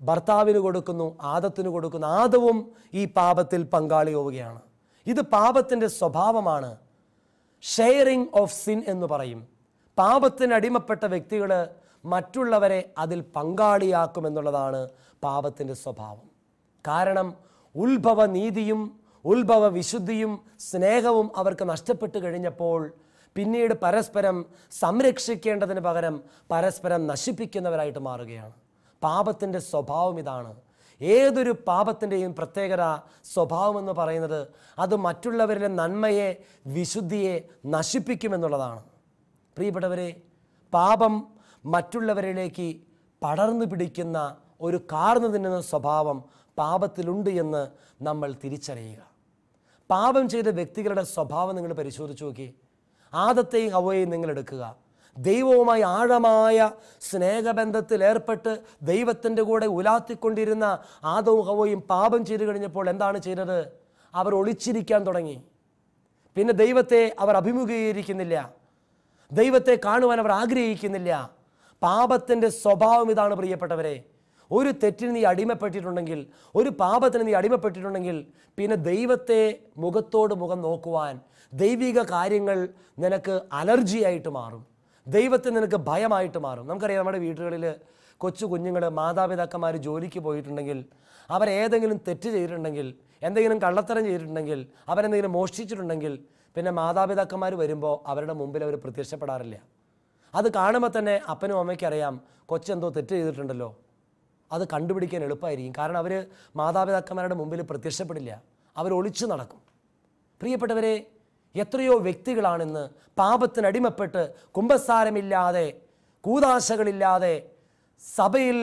ഭർത്താവിന് കൊടുക്കുന്നു, ആദത്തിന് കൊടുക്കുന്നു. ആദവും ഈ പാപത്തിൽ പങ്കാളിയാവുകയാണ്. ഇത് പാപത്തിൻ്റെ സ്വഭാവമാണ്. ഷെയറിങ് ഓഫ് സിൻ എന്ന് പറയും. പാപത്തിന് അടിമപ്പെട്ട വ്യക്തികൾ മറ്റുള്ളവരെ അതിൽ പങ്കാളിയാക്കുമെന്നുള്ളതാണ് പാപത്തിൻ്റെ സ്വഭാവം. കാരണം ഉത്ഭവ നീതിയും ഉത്ഭവ വിശുദ്ധിയും സ്നേഹവും അവർക്ക് നഷ്ടപ്പെട്ട് കഴിഞ്ഞപ്പോൾ പിന്നീട് പരസ്പരം സംരക്ഷിക്കേണ്ടതിന് പകരം പരസ്പരം നശിപ്പിക്കുന്നവരായിട്ട് മാറുകയാണ്. പാപത്തിൻ്റെ സ്വഭാവം ഇതാണ്. ഏതൊരു പാപത്തിൻ്റെയും പ്രത്യേകത സ്വഭാവമെന്ന് പറയുന്നത് അത് മറ്റുള്ളവരിലെ നന്മയെ, വിശുദ്ധിയെ നശിപ്പിക്കുമെന്നുള്ളതാണ്. പ്രിയപ്പെട്ടവരെ, പാപം മറ്റുള്ളവരിലേക്ക് പടർന്നു പിടിക്കുന്ന ഒരു കാർന്നു തിന്നുന്ന സ്വഭാവം പാപത്തിലുണ്ട് എന്ന് നമ്മൾ തിരിച്ചറിയുക. പാപം ചെയ്ത വ്യക്തികളുടെ സ്വഭാവം നിങ്ങൾ പരിശോധിച്ച് നോക്കി. ആദത്തെയും ഹവ്വയെയും നിങ്ങൾ എടുക്കുക. ദൈവവുമായി ആഴമായ സ്നേഹബന്ധത്തിൽ ഏർപ്പെട്ട് ദൈവത്തിൻ്റെ കൂടെ ഉലാത്തിക്കൊണ്ടിരുന്ന ആദവും ഹവ്വയും പാപം ചെയ്തു കഴിഞ്ഞപ്പോൾ എന്താണ് ചെയ്തത്? അവർ ഒളിച്ചിരിക്കാൻ തുടങ്ങി. പിന്നെ ദൈവത്തെ അവർ അഭിമുഖീകരിക്കുന്നില്ല. ദൈവത്തെ കാണുവാൻ അവർ ആഗ്രഹിക്കുന്നില്ല. പാപത്തിൻ്റെ സ്വഭാവം ഇതാണ് പ്രിയപ്പെട്ടവരെ. ഒരു തെറ്റിന് നീ അടിമപ്പെട്ടിട്ടുണ്ടെങ്കിൽ, ഒരു പാപത്തിന് നീ അടിമപ്പെട്ടിട്ടുണ്ടെങ്കിൽ പിന്നെ ദൈവത്തെ മുഖത്തോട് മുഖം നോക്കുവാൻ, ദൈവിക കാര്യങ്ങൾ നിനക്ക് അലർജിയായിട്ട് മാറും. ദൈവത്തെ നിനക്ക് ഭയമായിട്ട് മാറും. നമുക്കറിയാം, നമ്മുടെ വീടുകളിൽ കൊച്ചു കുഞ്ഞുങ്ങൾ, മാതാപിതാക്കന്മാർ ജോലിക്ക് പോയിട്ടുണ്ടെങ്കിൽ, അവരേതെങ്കിലും തെറ്റ് ചെയ്തിട്ടുണ്ടെങ്കിൽ, എന്തെങ്കിലും കള്ളത്തരം ചെയ്തിട്ടുണ്ടെങ്കിൽ, അവരെന്തെങ്കിലും മോഷ്ടിച്ചിട്ടുണ്ടെങ്കിൽ പിന്നെ മാതാപിതാക്കന്മാർ വരുമ്പോൾ അവരുടെ മുമ്പിൽ അവർ പ്രത്യക്ഷപ്പെടാറില്ല. അത് കാണുമ്പോൾ തന്നെ അപ്പനും അമ്മയ്ക്കറിയാം കൊച്ചെന്തോ തെറ്റ് ചെയ്തിട്ടുണ്ടല്ലോ. അത് കണ്ടുപിടിക്കാൻ എളുപ്പമായിരിക്കും. കാരണം അവർ മാതാപിതാക്കന്മാരുടെ മുമ്പിൽ പ്രത്യക്ഷപ്പെടില്ല, അവർ ഒളിച്ചു നടക്കും. പ്രിയപ്പെട്ടവരെ, എത്രയോ വ്യക്തികളാണിന്ന് പാപത്തിനടിമപ്പെട്ട് കുമ്പസാരമില്ലാതെ, കൂദാശകളില്ലാതെ, സഭയിൽ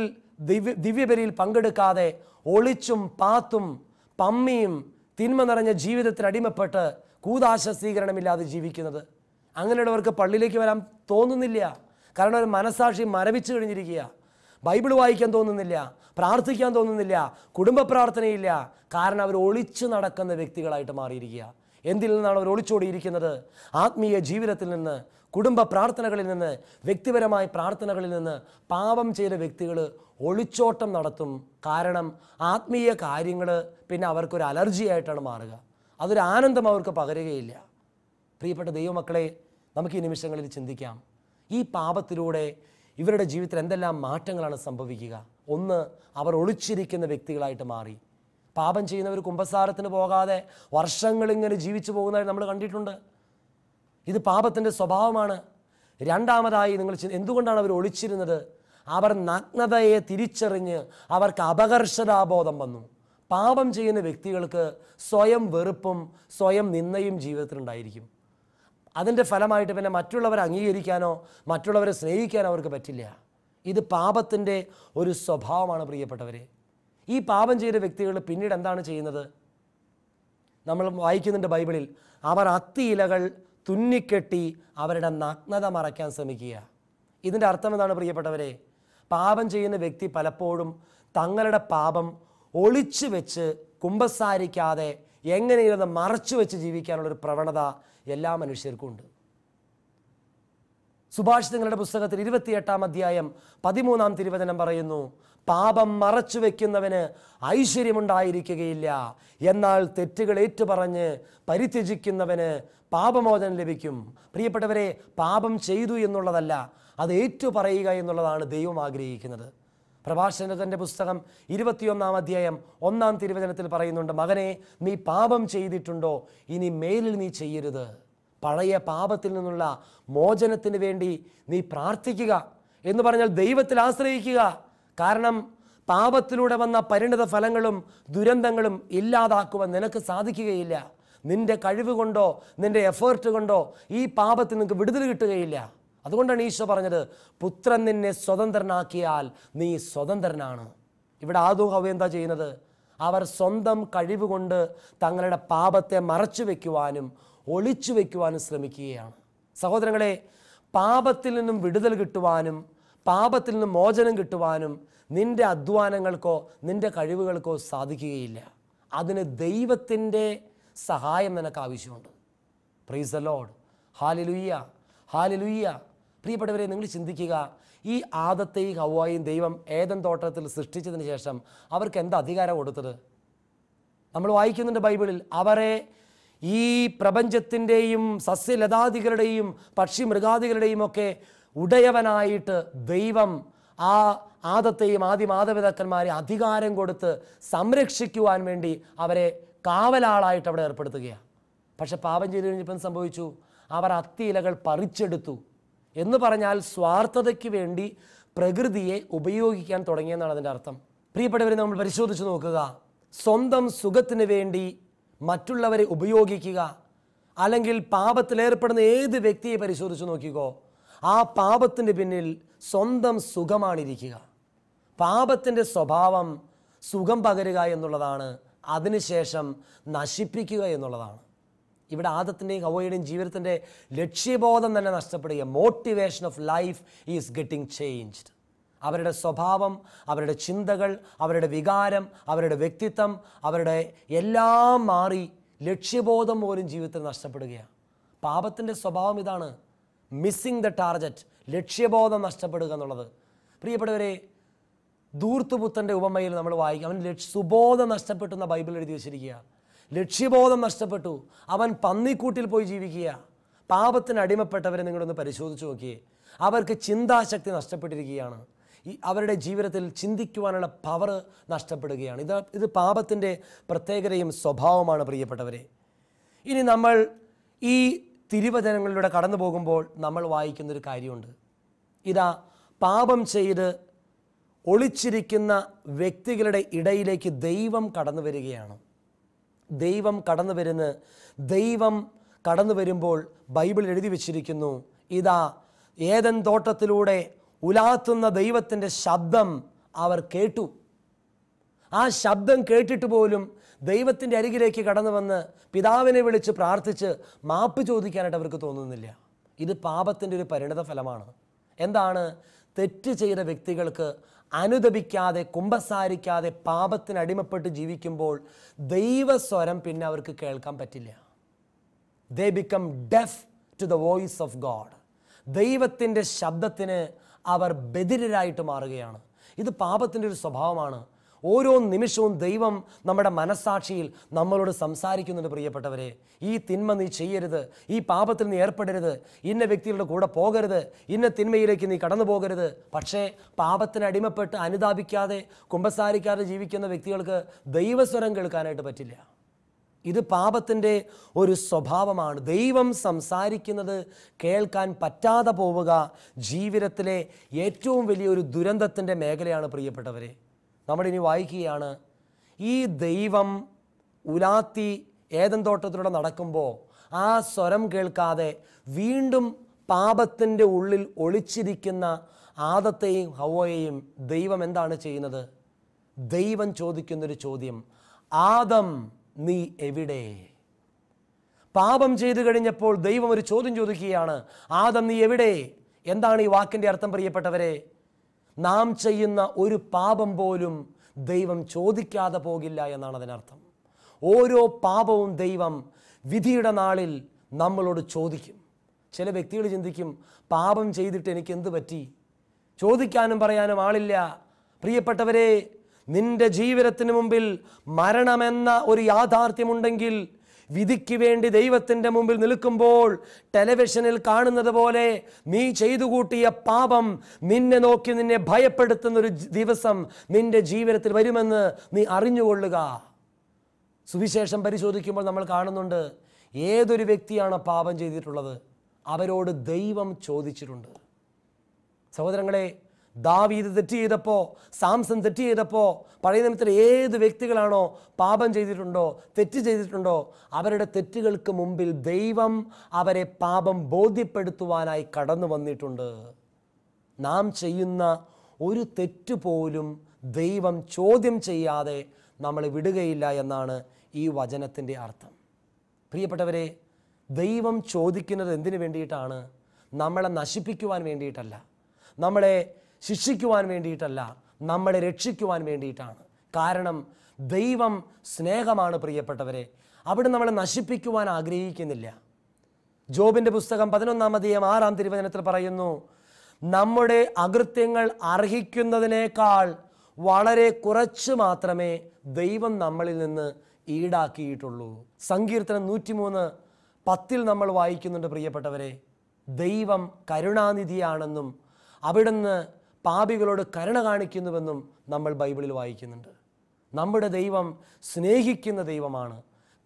ദിവ്യബലിയിൽ പങ്കെടുക്കാതെ ഒളിച്ചും പാത്തും പമ്മിയും തിന്മ നിറഞ്ഞ ജീവിതത്തിന് അടിമപ്പെട്ട് കൂദാശ സ്വീകരണമില്ലാതെ ജീവിക്കുന്നത്. അങ്ങനെയുള്ളവർക്ക് പള്ളിയിലേക്ക് വരാൻ തോന്നുന്നില്ല. കാരണം ഒരു മനസാക്ഷി മരവിച്ചു കഴിഞ്ഞിരിക്കുക. ബൈബിൾ വായിക്കാൻ തോന്നുന്നില്ല, പ്രാർത്ഥിക്കാൻ തോന്നുന്നില്ല, കുടുംബ പ്രാർത്ഥനയില്ല. കാരണം അവർ ഒളിച്ചു നടക്കുന്ന വ്യക്തികളായിട്ട് മാറിയിരിക്കുക. എന്തിൽ നിന്നാണ് അവർ ഒളിച്ചോടിയിരിക്കുന്നത്? ആത്മീയ ജീവിതത്തിൽ നിന്ന്, കുടുംബ പ്രാർത്ഥനകളിൽ നിന്ന്, വ്യക്തിപരമായ പ്രാർത്ഥനകളിൽ നിന്ന് പാപം ചെയ്ത വ്യക്തികൾ ഒളിച്ചോട്ടം നടത്തും. കാരണം ആത്മീയ കാര്യങ്ങൾ പിന്നെ അവർക്കൊരു അലർജി ആയിട്ടാണ് മാറുക. അതൊരു ആനന്ദം അവർക്ക് പകരുകയില്ല. പ്രിയപ്പെട്ട ദൈവമക്കളെ, നമുക്ക് ഈ നിമിഷങ്ങളിൽ ചിന്തിക്കാം. ഈ പാപത്തിലൂടെ ഇവരുടെ ജീവിതത്തിൽ എന്തെല്ലാം മാറ്റങ്ങളാണ് സംഭവിക്കുക? ഒന്ന്, അവർ ഒളിച്ചിരിക്കുന്ന വ്യക്തികളായിട്ട് മാറി. പാപം ചെയ്യുന്നവർ കുമ്പസാരത്തിന് പോകാതെ വർഷങ്ങളിങ്ങനെ ജീവിച്ചു പോകുന്നതായി നമ്മൾ കണ്ടിട്ടുണ്ട്. ഇത് പാപത്തിൻ്റെ സ്വഭാവമാണ്. രണ്ടാമതായി നിങ്ങൾ എന്തുകൊണ്ടാണ് അവർ ഒളിച്ചിരുന്നത്? അവർ നഗ്നതയെ തിരിച്ചറിഞ്ഞ് അവർക്ക് അപകർഷതാബോധം വന്നു. പാപം ചെയ്യുന്ന വ്യക്തികൾക്ക് സ്വയം വെറുപ്പും സ്വയം നിന്ദയും ജീവിതത്തിലുണ്ടായിരിക്കും. അതിൻ്റെ ഫലമായിട്ട് പിന്നെ മറ്റുള്ളവരെ അംഗീകരിക്കാനോ മറ്റുള്ളവരെ സ്നേഹിക്കാനോ അവർക്ക് പറ്റില്ല. ഇത് പാപത്തിൻ്റെ ഒരു സ്വഭാവമാണ് പ്രിയപ്പെട്ടവരെ. ഈ പാപം ചെയ്ത വ്യക്തികൾ പിന്നീട് എന്താണ് ചെയ്യുന്നത്? നമ്മൾ വായിക്കുന്നുണ്ട് ബൈബിളിൽ, അവർ അത്തിയിലകൾ തുന്നിക്കെട്ടി അവരുടെ നഗ്നത മറയ്ക്കാൻ ശ്രമിക്കുക. ഇതിൻ്റെ അർത്ഥം എന്താണ് പ്രിയപ്പെട്ടവരെ? പാപം ചെയ്യുന്ന വ്യക്തി പലപ്പോഴും തങ്ങളുടെ പാപം ഒളിച്ചു വെച്ച് കുമ്പസാരിക്കാതെ എങ്ങനെയും അത് മറച്ചു വെച്ച് ജീവിക്കാനുള്ളൊരു പ്രവണത എല്ലാ മനുഷ്യർക്കും ഉണ്ട്. സുഭാഷിതങ്ങളുടെ പുസ്തകത്തിൽ 28-ാം അധ്യായം 13-ാം തിരുവചനം പറയുന്നു, പാപം മറച്ചു വെക്കുന്നവന് ഐശ്വര്യമുണ്ടായിരിക്കുകയില്ല, എന്നാൽ തെറ്റുകൾ ഏറ്റുപറഞ്ഞ് പരിത്യജിക്കുന്നവന് പാപമോചനം ലഭിക്കും. പ്രിയപ്പെട്ടവരെ, പാപം ചെയ്തു എന്നുള്ളതല്ല, അത് ഏറ്റുപറയുക എന്നുള്ളതാണ് ദൈവം ആഗ്രഹിക്കുന്നത്. പ്രഭാഷകന്റെ പുസ്തകം 21-ാം അധ്യായം 1-ാം തിരുവചനത്തിൽ പറയുന്നുണ്ട്, മകനെ, നീ പാപം ചെയ്തിട്ടുണ്ടോ? ഇനി മേലിൽ നീ ചെയ്യരുത്. പഴയ പാപത്തിൽ നിന്നുള്ള മോചനത്തിന് വേണ്ടി നീ പ്രാർത്ഥിക്കുക എന്ന് പറഞ്ഞാൽ ദൈവത്തിൽ ആശ്രയിക്കുക. കാരണം പാപത്തിലൂടെ വന്ന പരിണിത ഫലങ്ങളും ദുരന്തങ്ങളും ഇല്ലാതാക്കുവാൻ നിനക്ക് സാധിക്കുകയില്ല. നിന്റെ കഴിവ് കൊണ്ടോ നിന്റെ എഫേർട്ട് കൊണ്ടോ ഈ പാപത്തിൽ നിനക്ക് വിടുതൽ കിട്ടുകയില്ല. അതുകൊണ്ടാണ് ഈശോ പറഞ്ഞത്, പുത്രൻ നിന്നെ സ്വതന്ത്രനാക്കിയാൽ നീ സ്വതന്ത്രനാണ്. ഇവിടെ ആദവും ഹവ്വയും എന്താ ചെയ്യുന്നത്? അവർ സ്വന്തം കഴിവ് കൊണ്ട് തങ്ങളുടെ പാപത്തെ മറച്ചു വയ്ക്കുവാനും ഒളിച്ചു വയ്ക്കുവാനും ശ്രമിക്കുകയാണ്. സഹോദരങ്ങളെ, പാപത്തിൽ നിന്നും വിടുതൽ കിട്ടുവാനും പാപത്തിൽ നിന്നും മോചനം കിട്ടുവാനും നിന്റെ അധ്വാനങ്ങൾക്കോ നിന്റെ കഴിവുകൾക്കോ സാധിക്കുകയില്ല. അതിന് ദൈവത്തിൻ്റെ സഹായം നിനക്ക് ആവശ്യമുണ്ട്. Price the lord. Hallelujah, hallelujah. പ്രിയപ്പെട്ടവരെ, നിങ്ങൾ ചിന്തിക്കുക, ഈ ആദത്തെയും ഹവ്വായെയും ദൈവം ഏദൻ തോട്ടത്തിൽ സൃഷ്ടിച്ചതിന് ശേഷം അവർക്ക് എന്താ അധികാരം കൊടുത്തത്? നമ്മൾ വായിക്കുന്നുണ്ട് ബൈബിളിൽ, അവരെ ഈ പ്രപഞ്ചത്തിൻ്റെയും സസ്യലതാദികളുടെയും പക്ഷി മൃഗാദികളുടെയും ഒക്കെ ഉടയവനായിട്ട് ദൈവം ആ ആദത്തെയും ആദ്യ മാതാപിതാക്കന്മാരെ അധികാരം കൊടുത്ത് സംരക്ഷിക്കുവാൻ വേണ്ടി അവരെ കാവലാളായിട്ട് അവിടെ ഏർപ്പെടുത്തുകയാണ്. പക്ഷെ പാപം ചെയ്ത് കഴിഞ്ഞപ്പോൾ സംഭവിച്ചു? അവർ അത്തിയിലകൾ പറിച്ചെടുത്തു. എന്ന് പറഞ്ഞാൽ സ്വാർത്ഥതയ്ക്ക് വേണ്ടി പ്രകൃതിയെ ഉപയോഗിക്കാൻ തുടങ്ങിയെന്നാണ് അതിൻ്റെ അർത്ഥം. പ്രിയപ്പെട്ടവരെ, നമ്മൾ പരിശോധിച്ച് നോക്കുക. സ്വന്തം സുഖത്തിന് വേണ്ടി മറ്റുള്ളവരെ ഉപയോഗിക്കുക, അല്ലെങ്കിൽ പാപത്തിലേർപ്പെടുന്ന ഏത് വ്യക്തിയെ പരിശോധിച്ച് നോക്കിക്കോ, ആ പാപത്തിൻ്റെ പിന്നിൽ സ്വന്തം സുഖമാണിരിക്കുക. പാപത്തിൻ്റെ സ്വഭാവം സുഖം പകരുക എന്നുള്ളതാണ്, അതിനുശേഷം നശിപ്പിക്കുക എന്നുള്ളതാണ്. ഇവിടെ ആദത്തിൻ്റെയും ഹവ്വയുടെയും ജീവിതത്തിൻ്റെ ലക്ഷ്യബോധം തന്നെ നഷ്ടപ്പെടുക. Motivation of life is getting changed. അവരുടെ സ്വഭാവം, അവരുടെ ചിന്തകൾ, അവരുടെ വികാരം, അവരുടെ വ്യക്തിത്വം, അവരുടെ എല്ലാം മാറി ലക്ഷ്യബോധം പോലും ജീവിതത്തിൽ നഷ്ടപ്പെടുകയാണ്. പാപത്തിൻ്റെ സ്വഭാവം ഇതാണ്, മിസ്സിങ് ദ ടാർഗറ്റ്, ലക്ഷ്യബോധം നഷ്ടപ്പെടുക എന്നുള്ളത്. പ്രിയപ്പെട്ടവരെ, ധൂർത്തുപുത്രൻ്റെ ഉപമയിൽ നമ്മൾ വായിക്കും, അവൻ സുബോധം നഷ്ടപ്പെട്ടു എന്ന ബൈബിൾ എഴുതി വെച്ചിരിക്കുക. ലക്ഷ്യബോധം നഷ്ടപ്പെട്ടു, അവൻ പന്നിക്കൂട്ടിൽ പോയി ജീവിക്കുക. പാപത്തിന് അടിമപ്പെട്ടവരെ നിങ്ങളൊന്ന് പരിശോധിച്ച് നോക്കിയേ, അവർക്ക് ചിന്താശക്തി നഷ്ടപ്പെട്ടിരിക്കുകയാണ്. അവരുടെ ജീവിതത്തിൽ ചിന്തിക്കുവാനുള്ള പവർ നഷ്ടപ്പെടുകയാണ്. ഇത് പാപത്തിൻ്റെ പ്രത്യേകതയും സ്വഭാവമാണ് പ്രിയപ്പെട്ടവരെ. ഇനി നമ്മൾ ഈ തിരുവചനങ്ങളിലൂടെ കടന്നു പോകുമ്പോൾ നമ്മൾ വായിക്കുന്നൊരു കാര്യമുണ്ട്. ഇതാ, പാപം ചെയ്ത് ഒളിച്ചിരിക്കുന്ന വ്യക്തികളുടെ ഇടയിലേക്ക് ദൈവം കടന്നു വരികയാണ്. ദൈവം കടന്നു വരുമ്പോൾ ബൈബിൾ എഴുതി വച്ചിരിക്കുന്നു, ഇതാ ഏദൻ തോട്ടത്തിലൂടെ ഉലാത്തുന്ന ദൈവത്തിൻ്റെ ശബ്ദം അവർ കേട്ടു. ആ ശബ്ദം കേട്ടിട്ട് പോലും ദൈവത്തിൻ്റെ അരികിലേക്ക് കടന്നു വന്ന് പിതാവിനെ വിളിച്ച് പ്രാർത്ഥിച്ച് മാപ്പ് ചോദിക്കാനായിട്ട് അവർക്ക് തോന്നുന്നില്ല. ഇത് പാപത്തിൻ്റെ ഒരു പരിണത ഫലമാണ്. എന്താണ്? തെറ്റ് ചെയ്ത വ്യക്തികൾക്ക് അനുദപിക്കാതെ കുമ്പസാരിക്കാതെ പാപത്തിന് അടിമപ്പെട്ട് ജീവിക്കുമ്പോൾ ദൈവസ്വരം പിന്നെ അവർക്ക് കേൾക്കാൻ പറ്റില്ല. They become deaf to the voice of God. ദൈവത്തിൻ്റെ ശബ്ദത്തിന് അവർ ബധിരരായിട്ട് മാറുകയാണ്. ഇത് പാപത്തിൻ്റെ ഒരു സ്വഭാവമാണ്. ഓരോ നിമിഷവും ദൈവം നമ്മുടെ മനസ്സാക്ഷിയിൽ നമ്മളോട് സംസാരിക്കുന്നുണ്ട്. പ്രിയപ്പെട്ടവരെ, ഈ തിന്മ നീ ചെയ്യരുത്, ഈ പാപത്തിൽ നീ ഏർപ്പെടരുത്, ഇന്ന വ്യക്തികളുടെ കൂടെ പോകരുത്, ഇന്ന തിന്മയിലേക്ക് നീ കടന്നു പോകരുത്. പക്ഷേ പാപത്തിന് അടിമപ്പെട്ട് അനുതാപിക്കാതെ കുമ്പസാരിക്കാതെ ജീവിക്കുന്ന വ്യക്തികൾക്ക് ദൈവസ്വരം കേൾക്കാനായിട്ട് പറ്റില്ല. ഇത് പാപത്തിൻ്റെ ഒരു സ്വഭാവമാണ്. ദൈവം സംസാരിക്കുന്നത് കേൾക്കാൻ പറ്റാതെ പോവുക ജീവിതത്തിലെ ഏറ്റവും വലിയൊരു ദുരന്തത്തിൻ്റെ മേഖലയാണ്. പ്രിയപ്പെട്ടവരെ, നമ്മളിനി വായിക്കുകയാണ്, ഈ ദൈവം ഉലാത്തി ഏദൻ തോട്ടത്തിലൂടെ നടക്കുമ്പോൾ ആ സ്വരം കേൾക്കാതെ വീണ്ടും പാപത്തിൻ്റെ ഉള്ളിൽ ഒളിച്ചിരിക്കുന്ന ആദത്തെയും ഹവ്വയെയും ദൈവം എന്താണ് ചെയ്യുന്നത്? ദൈവം ചോദിക്കുന്നൊരു ചോദ്യം, ആദം നീ എവിടെ? പാപം ചെയ്തു കഴിഞ്ഞപ്പോൾ ദൈവം ഒരു ചോദ്യം ചോദിക്കുകയാണ്, ആദം നീ എവിടെ? എന്താണ് ഈ വാക്കിൻ്റെ അർത്ഥം പ്രിയപ്പെട്ടവരെ? നാം ചെയ്യുന്ന ഒരു പാപം പോലും ദൈവം ചോദിക്കാതെ പോകില്ല എന്നാണ് അതിനർത്ഥം. ഓരോ പാപവും ദൈവം വിധിയുടെ നാളിൽ നമ്മളോട് ചോദിക്കും. ചില വ്യക്തികൾ ചിന്തിക്കും, പാപം ചെയ്തിട്ട് എനിക്ക് എന്ത് പറ്റി? ചോദിക്കാനും പറയാനും ആളില്ല. പ്രിയപ്പെട്ടവരെ, നിന്റെ ജീവിതത്തിന് മുമ്പിൽ മരണമെന്ന ഒരു യാഥാർത്ഥ്യമുണ്ടെങ്കിൽ, വിധിക്ക് വേണ്ടി ദൈവത്തിൻ്റെ മുമ്പിൽ നിൽക്കുമ്പോൾ ടെലിവിഷനിൽ കാണുന്നത് പോലെ നീ ചെയ്തു കൂട്ടിയ പാപം നിന്നെ നോക്കി നിന്നെ ഭയപ്പെടുത്തുന്നൊരു ദിവസം നിന്റെ ജീവിതത്തിൽ വരുമെന്ന് നീ അറിഞ്ഞുകൊള്ളുക. സുവിശേഷം പരിശോധിക്കുമ്പോൾ നമ്മൾ കാണുന്നുണ്ട്, ഏതൊരു വ്യക്തിയാണ് പാപം ചെയ്തിട്ടുള്ളത് അവരോട് ദൈവം ചോദിച്ചിട്ടുണ്ട്. സഹോദരങ്ങളെ, ദാവീദ് തെറ്റ് ചെയ്തപ്പോൾ, സാംസൺ തെറ്റ് ചെയ്തപ്പോൾ, പഴയ നിയമത്തിൽ ഏത് വ്യക്തികളാണോ പാപം ചെയ്തിട്ടുണ്ടോ, തെറ്റ് ചെയ്തിട്ടുണ്ടോ, അവരുടെ തെറ്റുകൾക്ക് മുമ്പിൽ ദൈവം അവരെ പാപം ബോധ്യപ്പെടുത്തുവാനായി കടന്നു വന്നിട്ടുണ്ട്. നാം ചെയ്യുന്ന ഒരു തെറ്റ് പോലും ദൈവം ചോദ്യം ചെയ്യാതെ നമ്മളെ വിടുകയില്ല എന്നാണ് ഈ വചനത്തിൻ്റെ അർത്ഥം. പ്രിയപ്പെട്ടവരെ, ദൈവം ചോദിക്കുന്നത് എന്തിനു വേണ്ടിയിട്ടാണ്? നമ്മളെ നശിപ്പിക്കുവാൻ വേണ്ടിയിട്ടല്ല, നമ്മളെ ശിക്ഷിക്കുവാൻ വേണ്ടിയിട്ടല്ല, നമ്മളെ രക്ഷിക്കുവാൻ വേണ്ടിയിട്ടാണ്. കാരണം ദൈവം സ്നേഹമാണ്. പ്രിയപ്പെട്ടവരെ, അവിടെ നമ്മളെ നശിപ്പിക്കുവാൻ ആഗ്രഹിക്കുന്നില്ല. ജോബിൻ്റെ പുസ്തകം 11-6 പറയുന്നു, നമ്മുടെ അകൃത്യങ്ങൾ അർഹിക്കുന്നതിനേക്കാൾ വളരെ കുറച്ച് മാത്രമേ ദൈവം നമ്മളിൽ നിന്ന് ഈടാക്കിയിട്ടുള്ളൂ. സങ്കീർത്തനം 103:10 നമ്മൾ വായിക്കുന്നുണ്ട്. പ്രിയപ്പെട്ടവരെ, ദൈവം കരുണാനിധിയാണെന്നും അവിടുന്ന് പാപികളോട് കരുണ കാണിക്കുന്നുവെന്നും നമ്മൾ ബൈബിളിൽ വായിക്കുന്നുണ്ട്. നമ്മുടെ ദൈവം സ്നേഹിക്കുന്ന ദൈവമാണ്,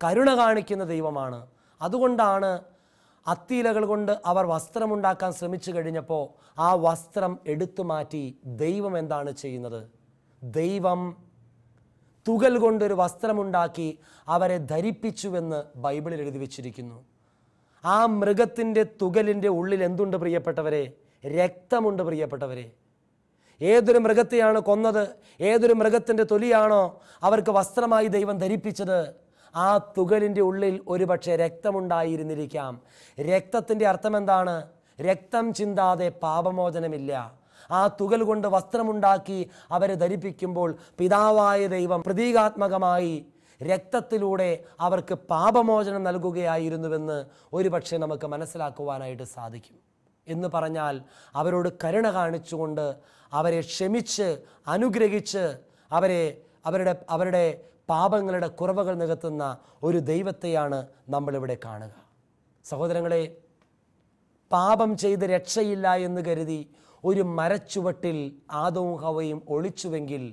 കരുണ കാണിക്കുന്ന ദൈവമാണ്. അതുകൊണ്ടാണ് അത്തിയിലകൾ കൊണ്ട് അവർ വസ്ത്രമുണ്ടാക്കാൻ ശ്രമിച്ചു കഴിഞ്ഞപ്പോൾ ആ വസ്ത്രം എടുത്തു മാറ്റി ദൈവം എന്താണ് ചെയ്യുന്നത്? ദൈവം തുകൽ കൊണ്ടൊരു വസ്ത്രമുണ്ടാക്കി അവരെ ധരിപ്പിച്ചുവെന്ന് ബൈബിളിൽ എഴുതി വച്ചിരിക്കുന്നു. ആ മൃഗത്തിൻ്റെ തുകലിൻ്റെ ഉള്ളിൽ എന്തുണ്ട് പ്രിയപ്പെട്ടവരെ? രക്തമുണ്ട്. പ്രിയപ്പെട്ടവരെ, ഏതൊരു മൃഗത്തെയാണ് കൊന്നത്, ഏതൊരു മൃഗത്തിൻ്റെ തൊലിയാണോ അവർക്ക് വസ്ത്രമായി ദൈവം ധരിപ്പിച്ചത്, ആ തുകലിൻ്റെ ഉള്ളിൽ ഒരുപക്ഷെ രക്തമുണ്ടായിരുന്നിരിക്കാം. രക്തത്തിൻ്റെ അർത്ഥം എന്താണ്? രക്തം ചിന്താതെ പാപമോചനമില്ല. ആ തുകൽ കൊണ്ട് വസ്ത്രമുണ്ടാക്കി അവരെ ധരിപ്പിക്കുമ്പോൾ പിതാവായ ദൈവം പ്രതീകാത്മകമായി രക്തത്തിലൂടെ അവർക്ക് പാപമോചനം നൽകുകയായിരുന്നുവെന്ന് ഒരുപക്ഷെ നമുക്ക് മനസ്സിലാക്കുവാനായിട്ട് സാധിക്കും. എന്ന് പറഞ്ഞാൽ അവരോട് കരുണ കാണിച്ചുകൊണ്ട് അവരെ ക്ഷമിച്ച് അനുഗ്രഹിച്ച് അവരുടെ പാപങ്ങളുടെ കുറവുകൾ നികത്തുന്ന ഒരു ദൈവത്തെയാണ് നമ്മളിവിടെ കാണുക. സഹോദരങ്ങളെ, പാപം ചെയ്ത് രക്ഷയില്ല എന്ന് കരുതി ഒരു മരച്ചുവട്ടിൽ ആദവും ഹവ്വയും ഒളിച്ചുവെങ്കിൽ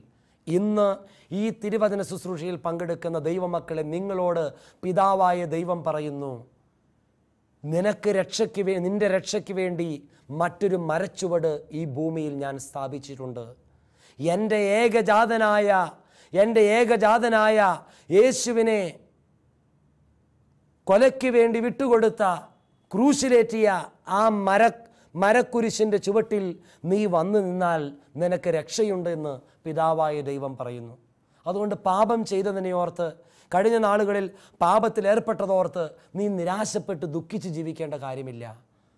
ഇന്ന് ഈ തിരുവചന ശുശ്രൂഷയിൽ പങ്കെടുക്കുന്ന ദൈവമക്കളെ നിങ്ങളോട് പിതാവായ ദൈവം പറയുന്നു, നിന്റെ രക്ഷയ്ക്ക് വേണ്ടി മറ്റൊരു മരച്ചുവട് ഈ ഭൂമിയിൽ ഞാൻ സ്ഥാപിച്ചിട്ടുണ്ട്. എൻ്റെ ഏകജാതനായ യേശുവിനെ കൊലയ്ക്ക് വേണ്ടി വിട്ടുകൊടുത്ത, ക്രൂശിലേറ്റിയ ആ മരക്കുരിശിൻ്റെ ചുവട്ടിൽ നീ വന്നു നിന്നാൽ നിനക്ക് രക്ഷയുണ്ട് എന്ന് പിതാവായ ദൈവം പറയുന്നു. അതുകൊണ്ട് പാപം ചെയ്തതിനെ ഓർത്ത് കഴിഞ്ഞ നാളുകളിൽ പാപത്തിൽ ഏർപ്പെട്ടതോർത്ത് നീ നിരാശപ്പെട്ട് ദുഃഖിച്ച് ജീവിക്കേണ്ട കാര്യമില്ല.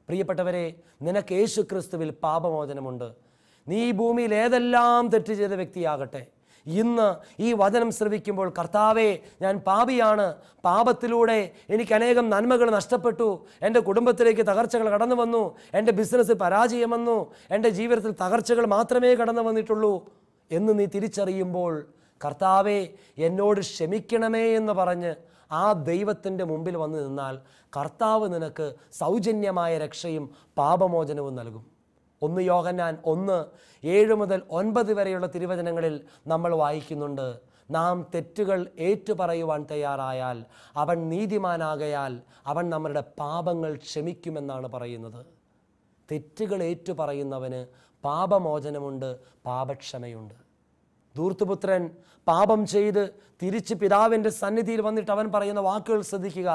പ്രിയപ്പെട്ടവരെ, നിനക്ക് യേശു ക്രിസ്തുവിൽ പാപമോചനമുണ്ട്. നീ ഈ ഭൂമിയിൽ ഏതെല്ലാം തെറ്റ് ചെയ്ത വ്യക്തിയാകട്ടെ, ഇന്ന് ഈ വചനം ശ്രവിക്കുമ്പോൾ കർത്താവേ, ഞാൻ പാപിയാണ്, പാപത്തിലൂടെ എനിക്ക് അനേകം നന്മകൾ നഷ്ടപ്പെട്ടു, എൻ്റെ കുടുംബത്തിലേക്ക് തകർച്ചകൾ കടന്നു വന്നു, എൻ്റെ ബിസിനസ്സിൽ പരാജയം വന്നു, എൻ്റെ ജീവിതത്തിൽ തകർച്ചകൾ മാത്രമേ കടന്നു വന്നിട്ടുള്ളൂ എന്ന് നീ തിരിച്ചറിയുമ്പോൾ, കർത്താവേ എന്നോട് ക്ഷമിക്കണമേ എന്ന് പറഞ്ഞ് ആ ദൈവത്തിൻ്റെ മുമ്പിൽ വന്ന് നിന്നാൽ കർത്താവ് നിനക്ക് സൗജന്യമായ രക്ഷയും പാപമോചനവും നൽകും. 1 യോഹന്നാൻ 1:7 മുതൽ 9 വരെയുള്ള തിരുവചനങ്ങളിൽ നമ്മൾ വായിക്കുന്നുണ്ട്, നാം തെറ്റുകൾ ഏറ്റുപറയുവാൻ തയ്യാറായാൽ അവൻ നീതിമാനാകയാൽ അവൻ നമ്മുടെ പാപങ്ങൾ ക്ഷമിക്കുമെന്നാണ് പറയുന്നത്. തെറ്റുകൾ ഏറ്റുപറയുന്നവന് പാപമോചനമുണ്ട്, പാപക്ഷമയുണ്ട്. ധൂർത്തുപുത്രൻ പാപം ചെയ്ത് തിരിച്ച് പിതാവിൻ്റെ സന്നിധിയിൽ വന്നിട്ട് അവൻ പറയുന്ന വാക്കുകൾ ശ്രദ്ധിക്കുക.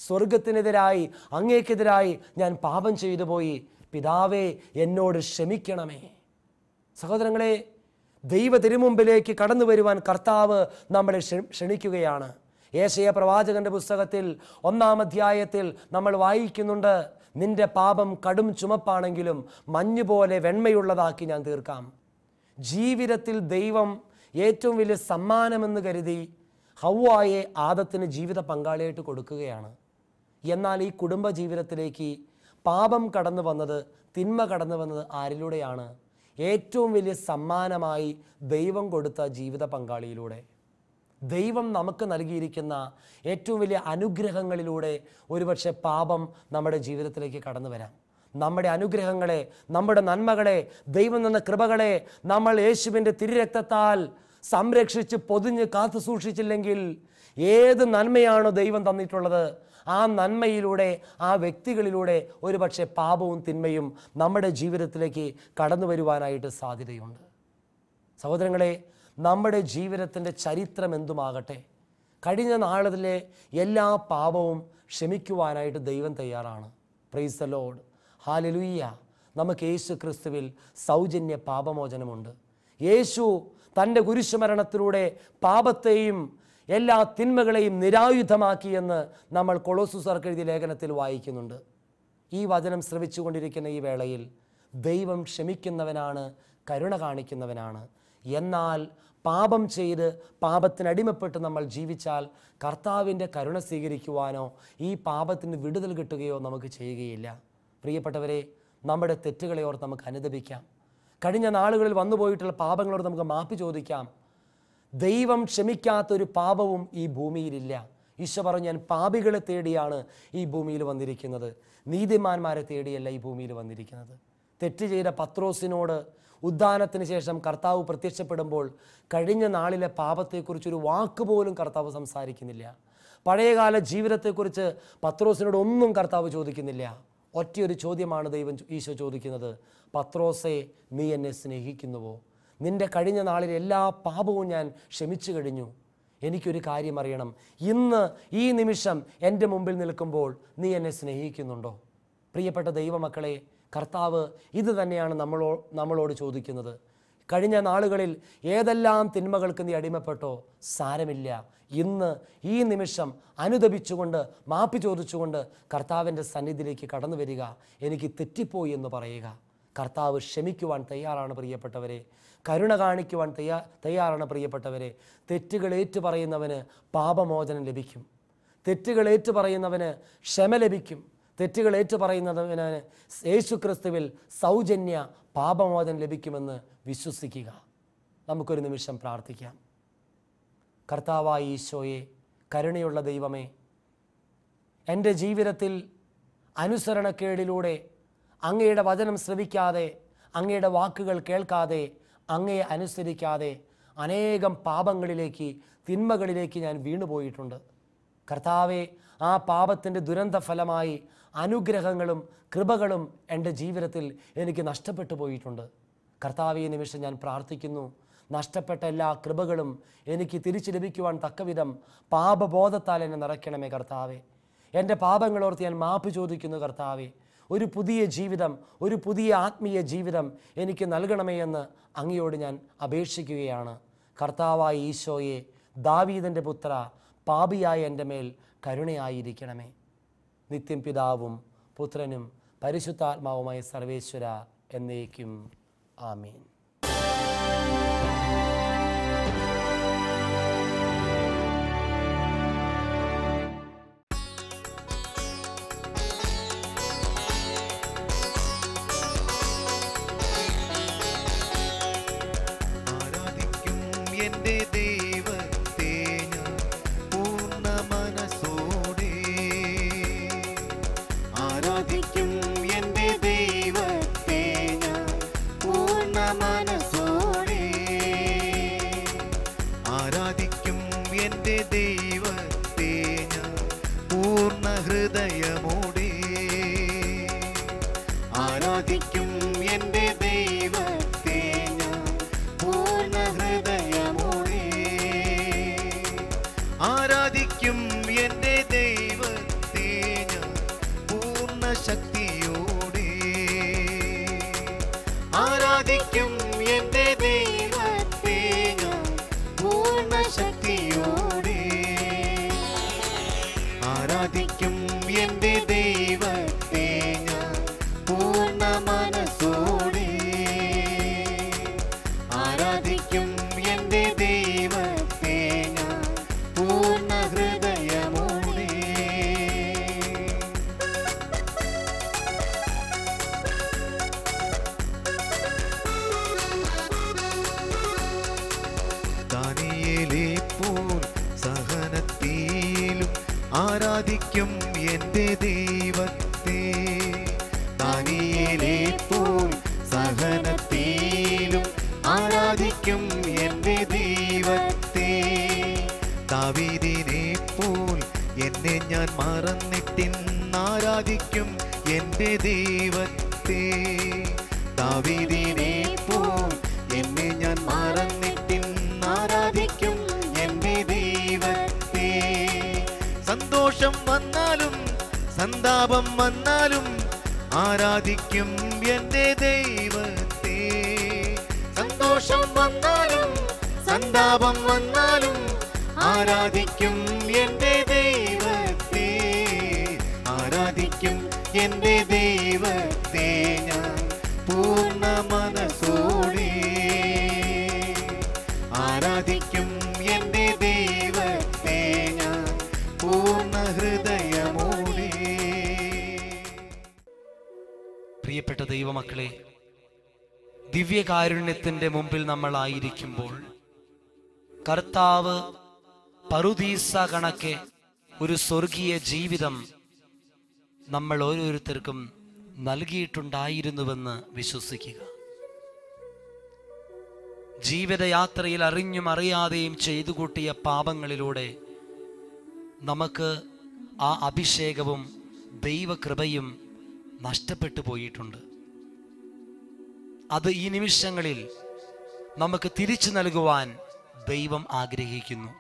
സ്വർഗത്തിനെതിരായി, അങ്ങേക്കെതിരായി ഞാൻ പാപം ചെയ്തു പോയി, പിതാവേ എന്നോട് ക്ഷമിക്കണമേ. സഹോദരങ്ങളെ, ദൈവ തിരുമുമ്പിലേക്ക് കടന്നു വരുവാൻ കർത്താവ് നമ്മളെ ക്ഷണിക്കുകയാണ്. യേശയ്യാ പ്രവാചകന്റെ പുസ്തകത്തിൽ 1-ാം അധ്യായത്തിൽ നമ്മൾ വായിക്കുന്നുണ്ട്, നിന്റെ പാപം കടും ചുമപ്പാണെങ്കിലും മഞ്ഞുപോലെ വെണ്മയുള്ളതാക്കി ഞാൻ തീർക്കാം. ജീവിതത്തിൽ ദൈവം ഏറ്റവും വലിയ സമ്മാനമെന്ന് കരുതി ഹവ്വായെ ആദത്തിന് ജീവിത പങ്കാളിയായിട്ട് കൊടുക്കുകയാണ്. എന്നാൽ ഈ കുടുംബ ജീവിതത്തിലേക്ക് പാപം കടന്നു വന്നത്, തിന്മ കടന്നു വന്നത് ആരിലൂടെയാണ്? ഏറ്റവും വലിയ സമ്മാനമായി ദൈവം കൊടുത്ത ജീവിത പങ്കാളിയിലൂടെ. ദൈവം നമുക്ക് നൽകിയിരിക്കുന്ന ഏറ്റവും വലിയ അനുഗ്രഹങ്ങളിലൂടെ ഒരുപക്ഷെ പാപം നമ്മുടെ ജീവിതത്തിലേക്ക് കടന്നു വരാം. നമ്മുടെ അനുഗ്രഹങ്ങളെ, നമ്മുടെ നന്മകളെ, ദൈവം തന്ന കൃപകളെ നമ്മൾ യേശുവിൻ്റെ തിരുരക്തത്താൽ സംരക്ഷിച്ച് പൊതിഞ്ഞ് കാത്തു സൂക്ഷിച്ചില്ലെങ്കിൽ, ഏത് നന്മയാണോ ദൈവം തന്നിട്ടുള്ളത് ആ നന്മയിലൂടെ, ആ വ്യക്തികളിലൂടെ ഒരുപക്ഷെ പാപവും തിന്മയും നമ്മുടെ ജീവിതത്തിലേക്ക് കടന്നു വരുവാനായിട്ട് സാധ്യതയുണ്ട്. സഹോദരങ്ങളെ, നമ്മുടെ ജീവിതത്തിൻ്റെ ചരിത്രം എന്തുമാകട്ടെ, കഴിഞ്ഞ നാളിലെ എല്ലാ പാപവും ക്ഷമിക്കുവാനായിട്ട് ദൈവം തയ്യാറാണ്. Price the lord, hallelujah. നമുക്ക് യേശു ക്രിസ്തുവിൽ സൗജന്യ പാപമോചനമുണ്ട്. യേശു തൻ്റെ കുരിശുമരണത്തിലൂടെ പാപത്തെയും എല്ലാ തിന്മകളെയും നിരായുധമാക്കിയെന്ന് നമ്മൾ കൊളോസ്യർക്ക് എഴുതിയ ലേഖനത്തിൽ വായിക്കുന്നുണ്ട്. ഈ വചനം ശ്രവിച്ചുകൊണ്ടിരിക്കുന്ന ഈ വേളയിൽ ദൈവം ക്ഷമിക്കുന്നവനാണ്, കരുണ കാണിക്കുന്നവനാണ്. എന്നാൽ പാപം ചെയ്ത് പാപത്തിനടിമപ്പെട്ട് നമ്മൾ ജീവിച്ചാൽ കർത്താവിൻ്റെ കരുണ സ്വീകരിക്കുവാനോ ഈ പാപത്തിന് വിടുതൽ കിട്ടുകയോ നമുക്ക് ചെയ്യുകയില്ല. പ്രിയപ്പെട്ടവരെ, നമ്മുടെ തെറ്റുകളെ ഓർത്ത് നമുക്ക് അനുദപിക്കാം. കഴിഞ്ഞ നാളുകളിൽ വന്നുപോയിട്ടുള്ള പാപങ്ങളോട് നമുക്ക് മാപ്പ് ചോദിക്കാം. ദൈവം ക്ഷമിക്കാത്തൊരു പാപവും ഈ ഭൂമിയിലില്ല. ഈശോ പറഞ്ഞു, ഞാൻ പാപികളെ തേടിയാണ് ഈ ഭൂമിയിൽ വന്നിരിക്കുന്നത്, നീതിമാന്മാരെ തേടിയല്ല ഈ ഭൂമിയിൽ വന്നിരിക്കുന്നത്. തെറ്റ് ചെയ്ത പത്രോസിനോട് ഉദ്ധാനത്തിന് ശേഷം കർത്താവ് പ്രത്യക്ഷപ്പെടുമ്പോൾ കഴിഞ്ഞ നാളിലെ പാപത്തെക്കുറിച്ചൊരു വാക്കുപോലും കർത്താവ് സംസാരിക്കുന്നില്ല. പഴയകാല ജീവിതത്തെക്കുറിച്ച് പത്രോസിനോട് ഒന്നും കർത്താവ് ചോദിക്കുന്നില്ല. ഒറ്റയൊരു ചോദ്യമാണ് ഈശോ ചോദിക്കുന്നത്, പത്രോസേ, നീ എന്നെ സ്നേഹിക്കുന്നുവോ? നിൻ്റെ കഴിഞ്ഞ നാളിലെ എല്ലാ പാപവും ഞാൻ ക്ഷമിച്ചു കഴിഞ്ഞു. എനിക്കൊരു കാര്യം അറിയണം, ഇന്ന് ഈ നിമിഷം എൻ്റെ മുമ്പിൽ നിൽക്കുമ്പോൾ നീ എന്നെ സ്നേഹിക്കുന്നുണ്ടോ? പ്രിയപ്പെട്ട ദൈവമക്കളെ, കർത്താവ് ഇത് തന്നെയാണ് നമ്മളോട് ചോദിക്കുന്നത്. കഴിഞ്ഞ നാളുകളിൽ ഏതെല്ലാം തിന്മകൾക്ക് നീ അടിമപ്പെട്ടോ, സാരമില്ല, ഇന്ന് ഈ നിമിഷം അനുദപിച്ചുകൊണ്ട് മാപ്പ് ചോദിച്ചുകൊണ്ട് കർത്താവിൻ്റെ സന്നിധിയിലേക്ക് കടന്നു വരിക. എനിക്ക് തെറ്റിപ്പോയി എന്ന് പറയുക. കർത്താവ് ക്ഷമിക്കുവാൻ തയ്യാറാണ് പ്രിയപ്പെട്ടവരെ, കരുണ കാണിക്കുവാൻ തയ്യാറാണ് പ്രിയപ്പെട്ടവരെ. തെറ്റുകൾ ഏറ്റുപറയുന്നവന് പാപമോചനം ലഭിക്കും. തെറ്റുകൾ ഏറ്റുപറയുന്നവന് ക്ഷമ ലഭിക്കും. തെറ്റുകൾ ഏറ്റുപറയുന്നവന് യേശു ക്രിസ്തുവിൽ സൗജന്യ പാപമോചനം ലഭിക്കുമെന്ന് വിശ്വസിക്കുക. നമുക്കൊരു നിമിഷം പ്രാർത്ഥിക്കാം. കർത്താവായ ഈശോയെ, കരുണയുള്ള ദൈവമേ, എൻ്റെ ജീവിതത്തിൽ അനുസരണക്കേടിലൂടെ അങ്ങയുടെ വചനം ശ്രവിക്കാതെ, അങ്ങയുടെ വാക്കുകൾ കേൾക്കാതെ, അങ്ങയെ അനുസരിക്കാതെ അനേകം പാപങ്ങളിലേക്ക്, തിന്മകളിലേക്ക് ഞാൻ വീണുപോയിട്ടുണ്ട്. കർത്താവെ, ആ പാപത്തിൻ്റെ ദുരന്ത ഫലമായി അനുഗ്രഹങ്ങളും കൃപകളും എൻ്റെ ജീവിതത്തിൽ എനിക്ക് നഷ്ടപ്പെട്ടു പോയിട്ടുണ്ട്. കർത്താവെ, ഈ നിമിഷം ഞാൻ പ്രാർത്ഥിക്കുന്നു, നഷ്ടപ്പെട്ട എല്ലാ കൃപകളും എനിക്ക് തിരിച്ചു ലഭിക്കുവാൻ തക്കവിധം പാപബോധത്താൽ എന്നെ നിറയ്ക്കണമേ കർത്താവെ. എൻ്റെ പാപങ്ങളോർത്ത് ഞാൻ മാപ്പ് ചോദിക്കുന്നു കർത്താവെ. ഒരു പുതിയ ജീവിതം, ഒരു പുതിയ ആത്മീയ ജീവിതം എനിക്ക് നൽകണമേ എന്ന് അങ്ങയോട് ഞാൻ അപേക്ഷിക്കുകയാണ്. കർത്താവായ ഈശോയെ, ദാവീദിൻ്റെ പുത്ര, പാപിയായ എൻ്റെ മേൽ കരുണയായിരിക്കണമേ. നിത്യം പിതാവും പുത്രനും പരിശുദ്ധാത്മാവുമായ സർവേശ്വര എന്നേക്കും ആമേൻ. എന്റെ ദൈവത്തെ ഞാൻ പൂർണ്ണ മനസ്സോടെ ആരാധിക്കും. എന്റെ ദൈവത്തെ ഞാൻ പൂർണ്ണ മനസ്സോടെ ആരാധിക്കും. എന്റെ ദൈവത്തെ ഞാൻ പൂർണ്ണ ഹൃദയമോടെ ആരാധിക്കും. എന്റെ ദൈവത്തെ ഞാൻ പൂർണ്ണ ഹൃദയമോടെ ആരാധിക്കും. എന്റെ ദൈവത്തെ ഞാൻ പൂർണ്ണ ശക്തിയോടെ ആരാധിക്കും. എന്റെ ദൈവത്തെ ഞാൻ പൂർണ്ണ ശക്തിയോടെ ആരാധിക്കും. എന്റെ ദൈവത്തെ ഞാൻ പൂർണ്ണ മനസ്സോടെ ആരാധിക്കും. എന്റെ ദൈവത്തെ ഞാൻ പൂർണ്ണ ഹൃദയമോടെ ദാനിയേലേപ്പോൽ സഹനത്തിലും ആരാധിക്കും. എന്റെ ദൈവത്തെ ദാനിയേലേപ്പോൽ സഹനത്തിലും ആരാധിക്കും. എന്റെ ദൈവത്തെ ദാവീദിനെപ്പോൽ എന്നെ ഞാൻ മറന്നിട്ടിന്നാരാധിക്കും. എന്റെ ദൈവത്തെ ദാവീദിനെപ്പോൽ എന്നെ ഞാൻ മറന്നിട്ടിന്നാരാധിക്കും. എന്റെ ദൈവത്തെ സന്തോഷം വന്നാലും സന്താപം വന്നാലും ആരാധിക്കും. എന്റെ ദൈവത്തെ സന്തോഷം വന്നാലും സന്താപം വന്നാലും ആരാധിക്കും. എന്റെ ദൈവത്തെ ആരാധിക്കും. എന്റെ ദൈവത്തെ ഞാൻ പൂർണ്ണ മനസ്സോടെ ആരാധിക്കും. എന്റെ ദൈവത്തെ ഞാൻ പൂർണ്ണ ഹൃദയമോടെ. പ്രിയപ്പെട്ട ദൈവമക്കളെ, ദിവ്യകാരുണ്യത്തിൻ്റെ മുമ്പിൽ നമ്മളായിരിക്കുമ്പോൾ കർത്താവ് പറുദീസ കണക്കെ ഒരു സ്വർഗീയ ജീവിതം നമ്മൾ ഓരോരുത്തർക്കും നൽകിയിട്ടുണ്ടായിരുന്നുവെന്ന് വിശ്വസിക്കുക. ജീവിതയാത്രയിൽ അറിഞ്ഞും അറിയാതെയും ചെയ്തു കൂട്ടിയ പാപങ്ങളിലൂടെ നമുക്ക് ആ അഭിഷേകവും ദൈവകൃപയും നഷ്ടപ്പെട്ടു പോയിട്ടുണ്ട്. അത് ഈ നിമിഷങ്ങളിൽ നമുക്ക് തിരിച്ചു നൽകുവാൻ ദൈവം ആഗ്രഹിക്കുന്നു.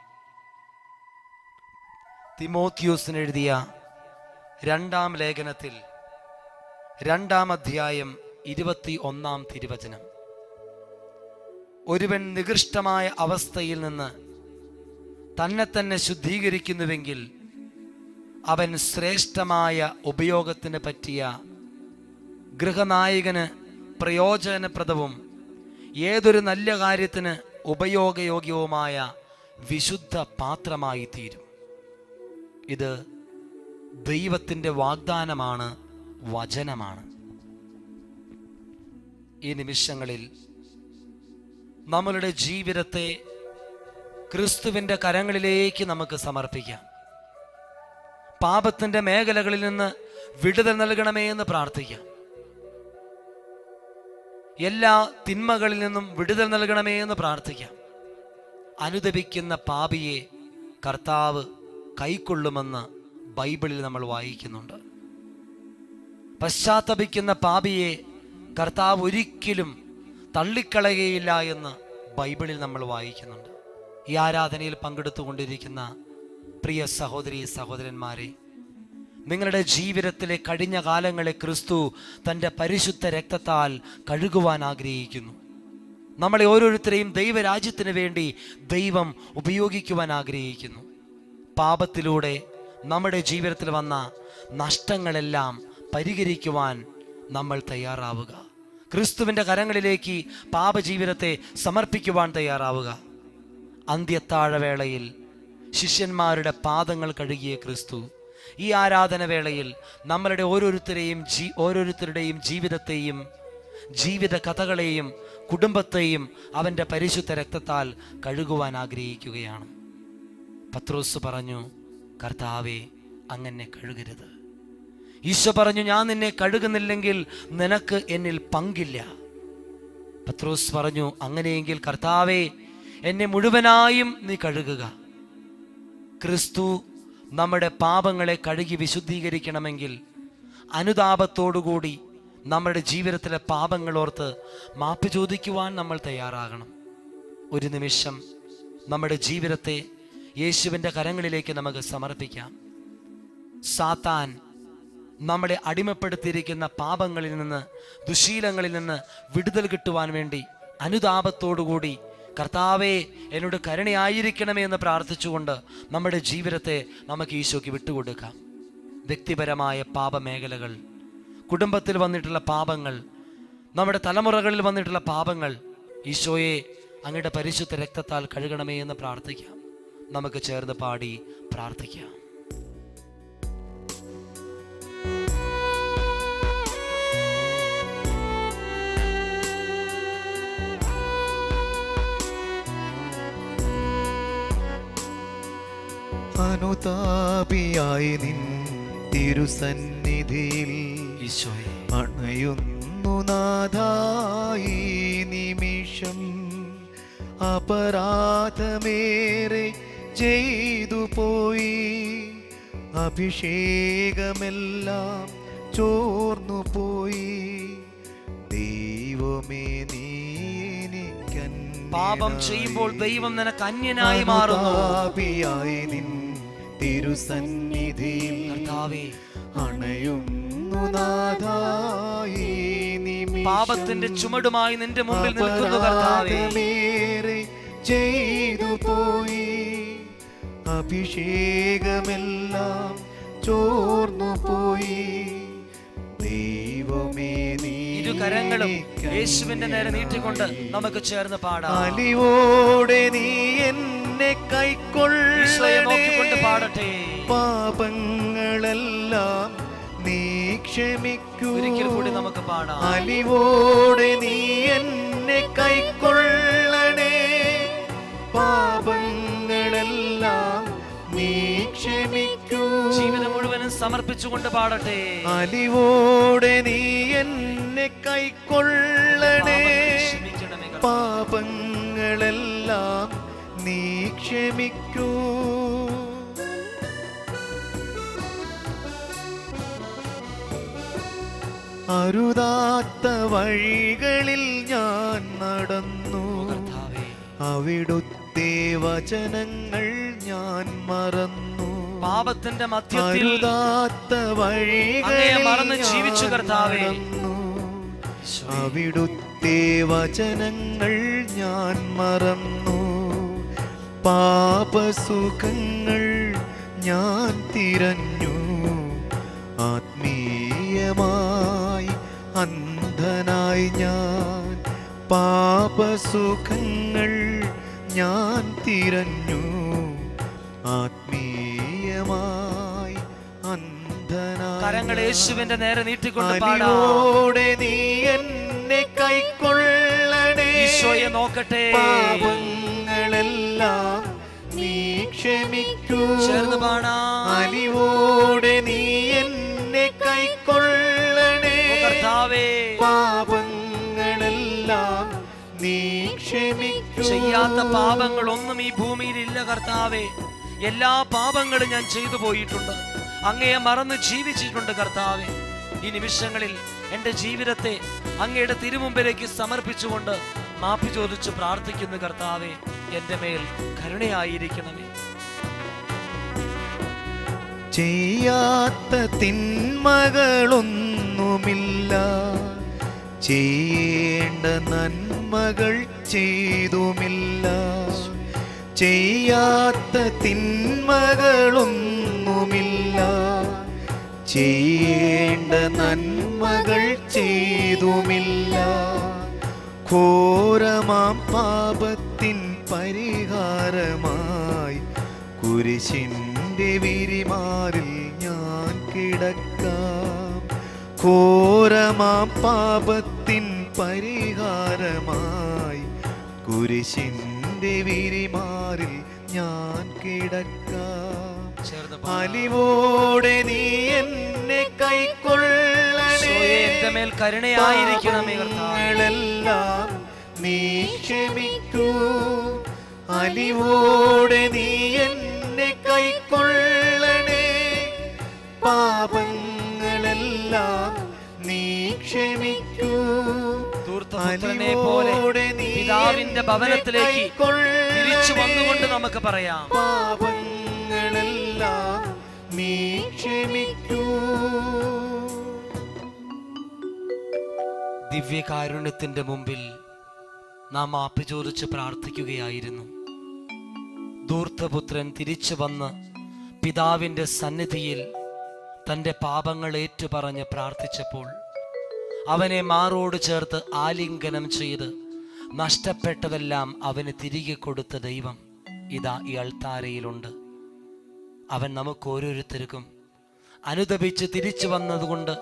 തിമോത്തിയോസിന് എഴുതിയ 2-ാം ലേഖനത്തിൽ 2-ാം അധ്യായം 21-ാം തിരുവചനം, ഒരുവൻ നികൃഷ്ടമായ അവസ്ഥയിൽ നിന്ന് തന്നെ തന്നെ ശുദ്ധീകരിക്കുന്നുവെങ്കിൽ അവൻ ശ്രേഷ്ഠമായ ഉപയോഗത്തിന് പറ്റിയ ഗൃഹനായകന് പ്രയോജനപ്രദവും ഏതൊരു നല്ല കാര്യത്തിന് ഉപയോഗയോഗ്യവുമായ വിശുദ്ധ പാത്രമായി തീരും. ഇത് ദൈവത്തിൻ്റെ വാഗ്ദാനമാണ്, വചനമാണ്. ഈ നിമിഷങ്ങളിൽ നമ്മളുടെ ജീവിതത്തെ ക്രിസ്തുവിൻ്റെ കരങ്ങളിലേക്ക് നമുക്ക് സമർപ്പിക്കാം. പാപത്തിൻ്റെ മേഖലകളിൽ നിന്ന് വിടുതൽ നൽകണമേ എന്ന് പ്രാർത്ഥിക്കാം. എല്ലാ തിന്മകളിൽ നിന്നും വിടുതൽ നൽകണമേ എന്ന് പ്രാർത്ഥിക്കാം. അനുദപിക്കുന്ന പാപിയെ കർത്താവ് കൈക്കൊള്ളുമെന്ന് ബൈബിളിൽ നമ്മൾ വായിക്കുന്നുണ്ട്. പശ്ചാത്തപിക്കുന്ന പാപിയെ കർത്താവ് ഒരിക്കലും തള്ളിക്കളയുകയില്ല എന്ന് ബൈബിളിൽ നമ്മൾ വായിക്കുന്നുണ്ട്. ഈ ആരാധനയിൽ പങ്കെടുത്തുകൊണ്ടിരിക്കുന്ന പ്രിയ സഹോദരീ സഹോദരന്മാരെ, നിങ്ങളുടെ ജീവിതത്തിലെ കഴിഞ്ഞ കാലങ്ങളെ ക്രിസ്തു തൻ്റെ പരിശുദ്ധ രക്തത്താൽ കഴുകുവാൻ ആഗ്രഹിക്കുന്നു. നമ്മളെ ഓരോരുത്തരെയും ദൈവരാജ്യത്തിന് വേണ്ടി ദൈവം ഉപയോഗിക്കുവാൻ ആഗ്രഹിക്കുന്നു. പാപത്തിലൂടെ നമ്മുടെ ജീവിതത്തിൽ വന്ന നഷ്ടങ്ങളെല്ലാം പരിഹരിക്കുവാൻ നമ്മൾ തയ്യാറാവുക. ക്രിസ്തുവിൻ്റെ കരങ്ങളിലേക്ക് പാപജീവിതത്തെ സമർപ്പിക്കുവാൻ തയ്യാറാവുക. അന്ത്യത്താഴവേളയിൽ ശിഷ്യന്മാരുടെ പാദങ്ങൾ കഴുകിയ ക്രിസ്തു ഈ ആരാധനവേളയിൽ നമ്മളുടെ ഓരോരുത്തരുടെയും ജീവിതത്തെയും ജീവിത കഥകളെയും കുടുംബത്തെയും അവൻ്റെ പരിശുദ്ധ രക്തത്താൽ കഴുകുവാൻ ആഗ്രഹിക്കുകയാണ്. പത്രോസ് പറഞ്ഞു, കർത്താവേ, അങ്ങനെ കഴുകരുത്. ഈശോ പറഞ്ഞു, ഞാൻ നിന്നെ കഴുകുന്നില്ലെങ്കിൽ നിനക്ക് എന്നിൽ പങ്കില്ല. പത്രോസ് പറഞ്ഞു, അങ്ങനെയെങ്കിൽ കർത്താവേ, എന്നെ മുഴുവനായും നീ കഴുകുക. ക്രിസ്തു നമ്മുടെ പാപങ്ങളെ കഴുകി വിശുദ്ധീകരിക്കണമെങ്കിൽ അനുതാപത്തോടുകൂടി നമ്മുടെ ജീവിതത്തിലെ പാപങ്ങളോർത്ത് മാപ്പ് ചോദിക്കുവാൻ നമ്മൾ തയ്യാറാകണം. ഒരു നിമിഷം നമ്മുടെ ജീവിതത്തെ യേശുവിൻ്റെ കരങ്ങളിലേക്ക് നമുക്ക് സമർപ്പിക്കാം. സാത്താൻ നമ്മളെ അടിമപ്പെടുത്തിയിരിക്കുന്ന പാപങ്ങളിൽ നിന്ന്, ദുശീലങ്ങളിൽ നിന്ന് വിടുതൽ കിട്ടുവാൻ വേണ്ടി അനുതാപത്തോടുകൂടി കർത്താവേ, എന്നോട് കരുണയായിരിക്കണമേ എന്ന് പ്രാർത്ഥിച്ചുകൊണ്ട് നമ്മുടെ ജീവിതത്തെ നമുക്ക് ഈശോയ്ക്ക് വിട്ടുകൊടുക്കാം. വ്യക്തിപരമായ പാപമേഖലകൾ, കുടുംബത്തിൽ വന്നിട്ടുള്ള പാപങ്ങൾ, നമ്മുടെ തലമുറകളിൽ വന്നിട്ടുള്ള പാപങ്ങൾ ഈശോയെ അങ്ങയുടെ പരിശുദ്ധ രക്തത്താൽ കഴുകണമേ എന്ന് പ്രാർത്ഥിക്കാം. നമുക്ക് ചേർന്ന് പാടി പ്രാർത്ഥിക്കാം. അനുതാപിയായി നിൻ തിരുസന്നിധിയിൽ ഈശോയെ അണയുന്നു നാഥായി നിമിഷം. അപരാധമേറെ ചെയ്തു പോയി, അഭിഷേകമെല്ലാം ചോർന്നു പോയി. ദൈവമേ, നീ പാപം ചെയ്യുമ്പോൾ ദൈവം നിനക്ക് അന്യനായി മാറുന്നു. നിൻ തിരുസന്നിധിയിൽ കർത്താവേ അണയുന്നു നാഥായി നിമിഷം. പാപത്തിന്റെ ചുമടുമായി നിന്റെ മുമ്പിൽ നിൽക്കുന്നു കർത്താവേ. ചെയ്തു പോയി, അഭിഷേകമെല്ലാം ചോർന്നു പോയി. ദൈവമേ, നീ ഇരു കരങ്ങളും യേശുവിന്റെ നേരെ നീട്ടിക്കൊണ്ട് നമുക്ക് ചേർന്ന് പാടാം. അലിവോടെ നീ എന്നെ കൈക്കൊള്ളണേ, പാടട്ടെ. പാപങ്ങളെല്ലാം നീ ക്ഷമിക്കൂ. ഒരിക്കൽ കൂടി നമുക്ക് പാടാം. അലിവോടെ നീ എന്നെ കൈക്കൊള്ളണേ, പാപങ്ങളെല്ലാം നീ ക്ഷമിക്കൂ. ജീവിതം മുഴുവനും സമർപ്പിച്ചുകൊണ്ട് പാടട്ടെ. അലിവോടെ നീ എന്നെ കൈക്കൊള്ളണേ, പാപങ്ങളെല്ലാം നീ ക്ഷമിക്കൂ. അരുതാത്ത വഴികളിൽ ഞാൻ നടന്നു, അവിടുത്തെ വചനങ്ങൾ ഞാൻ മറന്നു. പാപത്തിന്റെ മധ്യത്തിൽ അരുതാത്ത വഴികളിൽ മറന്ന് ജീവിച്ചു കർത്താവേ. അവിടുത്തെ വചനങ്ങൾ ഞാൻ മറന്നു. പാപസുഖങ്ങൾ ഞാൻ തിരഞ്ഞു, ആത്മീയമായി അന്ധനായി ഞാൻ. പാപസുഖങ്ങൾ ഞാൻ തിരഞ്ഞു, ആത്മീയമായി അന്ധനായി. കരങ്ങൾ യേശുവിന്റെ നേരെ നീട്ടിക്കൊണ്ട് പാടാം. അലിവോടെ നീ എന്നെ കൈക്കൊള്ളണേ, ഈശോയെ നോക്കട്ടെ. പാപങ്ങളെല്ലാം നീ ക്ഷമിക്കൂ. ചേർന്ന് പാടാം. അലിവോടെ നീ എന്നെ കൈക്കൊള്ളണേ, കർത്താവേ. പാപങ്ങളെല്ലാം നീ ക്ഷമിക്കൂ. ചെയ്യാത്ത പാപങ്ങൾ ഒന്നും ഈ ഭൂമിയിൽ ഇല്ല കർത്താവേ. എല്ലാ പാപങ്ങളും ഞാൻ ചെയ്തു പോയിട്ടുണ്ട്, അങ്ങയെ മറന്ന് ജീവിച്ചിട്ടുണ്ട് കർത്താവേ. ഈ നിമിഷങ്ങളിൽ എൻ്റെ ജീവിതത്തെ അങ്ങയുടെ തിരുമുമ്പിലേക്ക് സമർപ്പിച്ചുകൊണ്ട് മാപ്പി ചോദിച്ച് പ്രാർത്ഥിക്കുന്നു കർത്താവേ. എൻ്റെ മേൽ കരുണയായിരിക്കണമേ. ചെയ്യാത്ത തിന്മകളൊന്നുമില്ല, ചെയ്യേണ്ട നന്മകൾ ചെയ്തുമില്ല. ചെയ്യാത്ത തിന്മകളൊന്നുമില്ല, ചെയ്യേണ്ട നന്മകൾ ചെയ്തുമില്ല. ഘോരമാം പാപത്തിൻ പരിഹാരമായി കുരിശിൻ്റെ വിരിമാറിൽ ഞാൻ കിടക്കാം. ഘോരമാം പാപത്തിൻ പരിഹാരമായി കുരിശിൻ്റെ വിരിമാറിൽ ഞാൻ കിടക്കാം. അലിവോടെ നീ എന്നെ കൈക്കൊള്ളണേ, എന്റെ മേൽ കരുണയായിരിക്കണമേ പാപങ്ങളെല്ലാം നീ ക്ഷമിക്കൂ. അലിവോടെ നീ എന്നെ കൈക്കൊള്ളണേ, പാപങ്ങളെല്ലാം നീ ക്ഷമിക്കൂ. ധൂർത്തപുത്രനെ പോലെ പിതാവിന്റെ ഭവനത്തിലേക്ക് തിരിച്ചു വന്നുകൊണ്ട് നമുക്ക് പറയാം, പാപങ്ങളെല്ലാം നീ ക്ഷമിക്കൂ. ദിവ്യകാരുണ്യത്തിന്റെ മുമ്പിൽ നാം മാപ്പ് ചോദിച്ച് പ്രാർത്ഥിക്കുകയായിരുന്നു. ധൂർത്തപുത്രൻ തിരിച്ചു വന്ന് പിതാവിന്റെ സന്നിധിയിൽ തൻ്റെ പാപങ്ങൾ ഏറ്റുപറഞ്ഞ് പ്രാർത്ഥിച്ചപ്പോൾ അവനെ മാറോട് ചേർത്ത് ആലിംഗനം ചെയ്ത് നഷ്ടപ്പെട്ടതെല്ലാം അവന് തിരികെ കൊടുത്ത ദൈവം ഇതാ ഈ അൾത്താരയിലുണ്ട്. അവൻ നമുക്ക് ഓരോരുത്തർക്കും അനുതപിച്ച് തിരിച്ചു വന്നതുകൊണ്ട്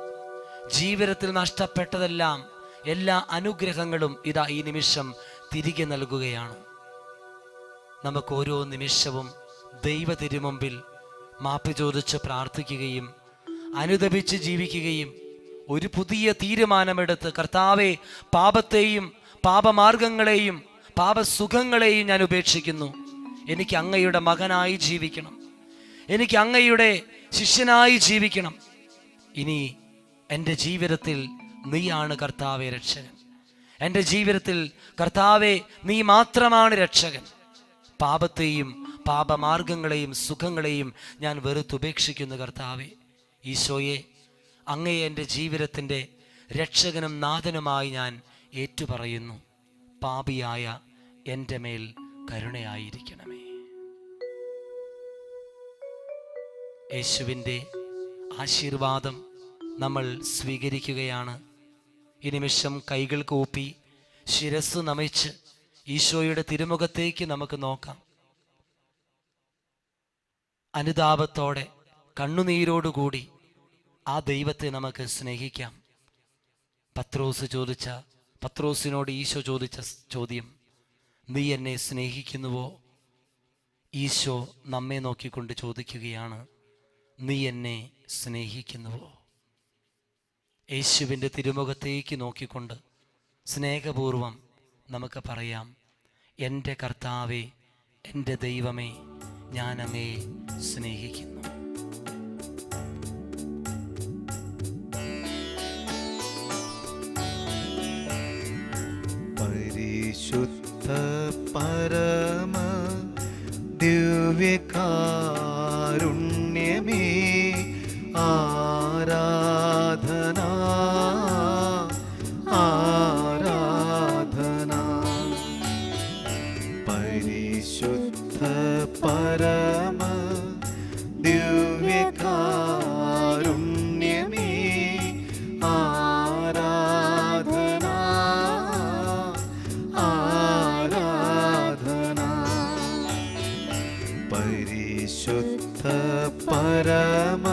ജീവിതത്തിൽ നഷ്ടപ്പെട്ടതെല്ലാം, എല്ലാ അനുഗ്രഹങ്ങളും ഇതാ ഈ നിമിഷം തിരികെ നൽകുകയാണ്. നമുക്ക് ഓരോ നിമിഷവും ദൈവ തിരുമുമ്പിൽ മാപ്പ് ചോദിച്ച് പ്രാർത്ഥിക്കുകയും അനുതപിച്ച് ജീവിക്കുകയും ഒരു പുതിയ തീരുമാനമെടുത്ത്, കർത്താവേ, പാപത്തെയും പാപമാർഗങ്ങളെയും പാപസുഖങ്ങളെയും ഞാൻ ഉപേക്ഷിക്കുന്നു. എനിക്ക് അങ്ങയുടെ മകനായി ജീവിക്കണം, എനിക്ക് അങ്ങയുടെ ശിഷ്യനായി ജീവിക്കണം. ഇനി എൻ്റെ ജീവിതത്തിൽ നീയാണ് കർത്താവേ രക്ഷകൻ. എൻ്റെ ജീവിതത്തിൽ കർത്താവേ നീ മാത്രമാണ് രക്ഷകൻ. പാപത്തെയും പാപമാർഗങ്ങളെയും സുഖങ്ങളെയും ഞാൻ വെറുത്തുപേക്ഷിക്കുന്നു കർത്താവേ. ഈശോയെ, അങ്ങയെ എൻ്റെ ജീവിതത്തിൻ്റെ രക്ഷകനും നാഥനുമായി ഞാൻ ഏറ്റുപറയുന്നു. പാപിയായ എൻ്റെ മേൽ കരുണയായിരിക്കണമേ. യേശുവിൻ്റെ ആശീർവാദം നമ്മൾ സ്വീകരിക്കുകയാണ്. ഈ നിമിഷം കൈകൾ കൂപ്പി ശിരസ് നമിച്ച് ഈശോയുടെ തിരുമുഖത്തേക്ക് നമുക്ക് നോക്കാം. അനുതാപത്തോടെ കണ്ണുനീരോടുകൂടി ആ ദൈവത്തെ നമുക്ക് സ്നേഹിക്കാം. പത്രോസിനോട് ഈശോ ചോദിച്ച ചോദ്യം, നീ എന്നെ സ്നേഹിക്കുന്നുവോ? ഈശോ നമ്മെ നോക്കിക്കൊണ്ട് ചോദിക്കുകയാണ്, നീ എന്നെ സ്നേഹിക്കുന്നുവോ? യേശുവിൻ്റെ തിരുമുഖത്തേക്ക് നോക്കിക്കൊണ്ട് സ്നേഹപൂർവം നമുക്ക് പറയാം, എൻ്റെ കർത്താവേ, എൻ്റെ ദൈവമേ, ഞാൻ അങ്ങയെ സ്നേഹിക്കുന്നു. പരിശുദ്ധ പരമ ദിവ്യകാരുണ്യമേ, ആരാധന ആരാധന. പരിശുദ്ധ പരമ ദിവ്യകാരുണ്യമേ, ആരാധന ആരാധന. പരിശുദ്ധ പരമ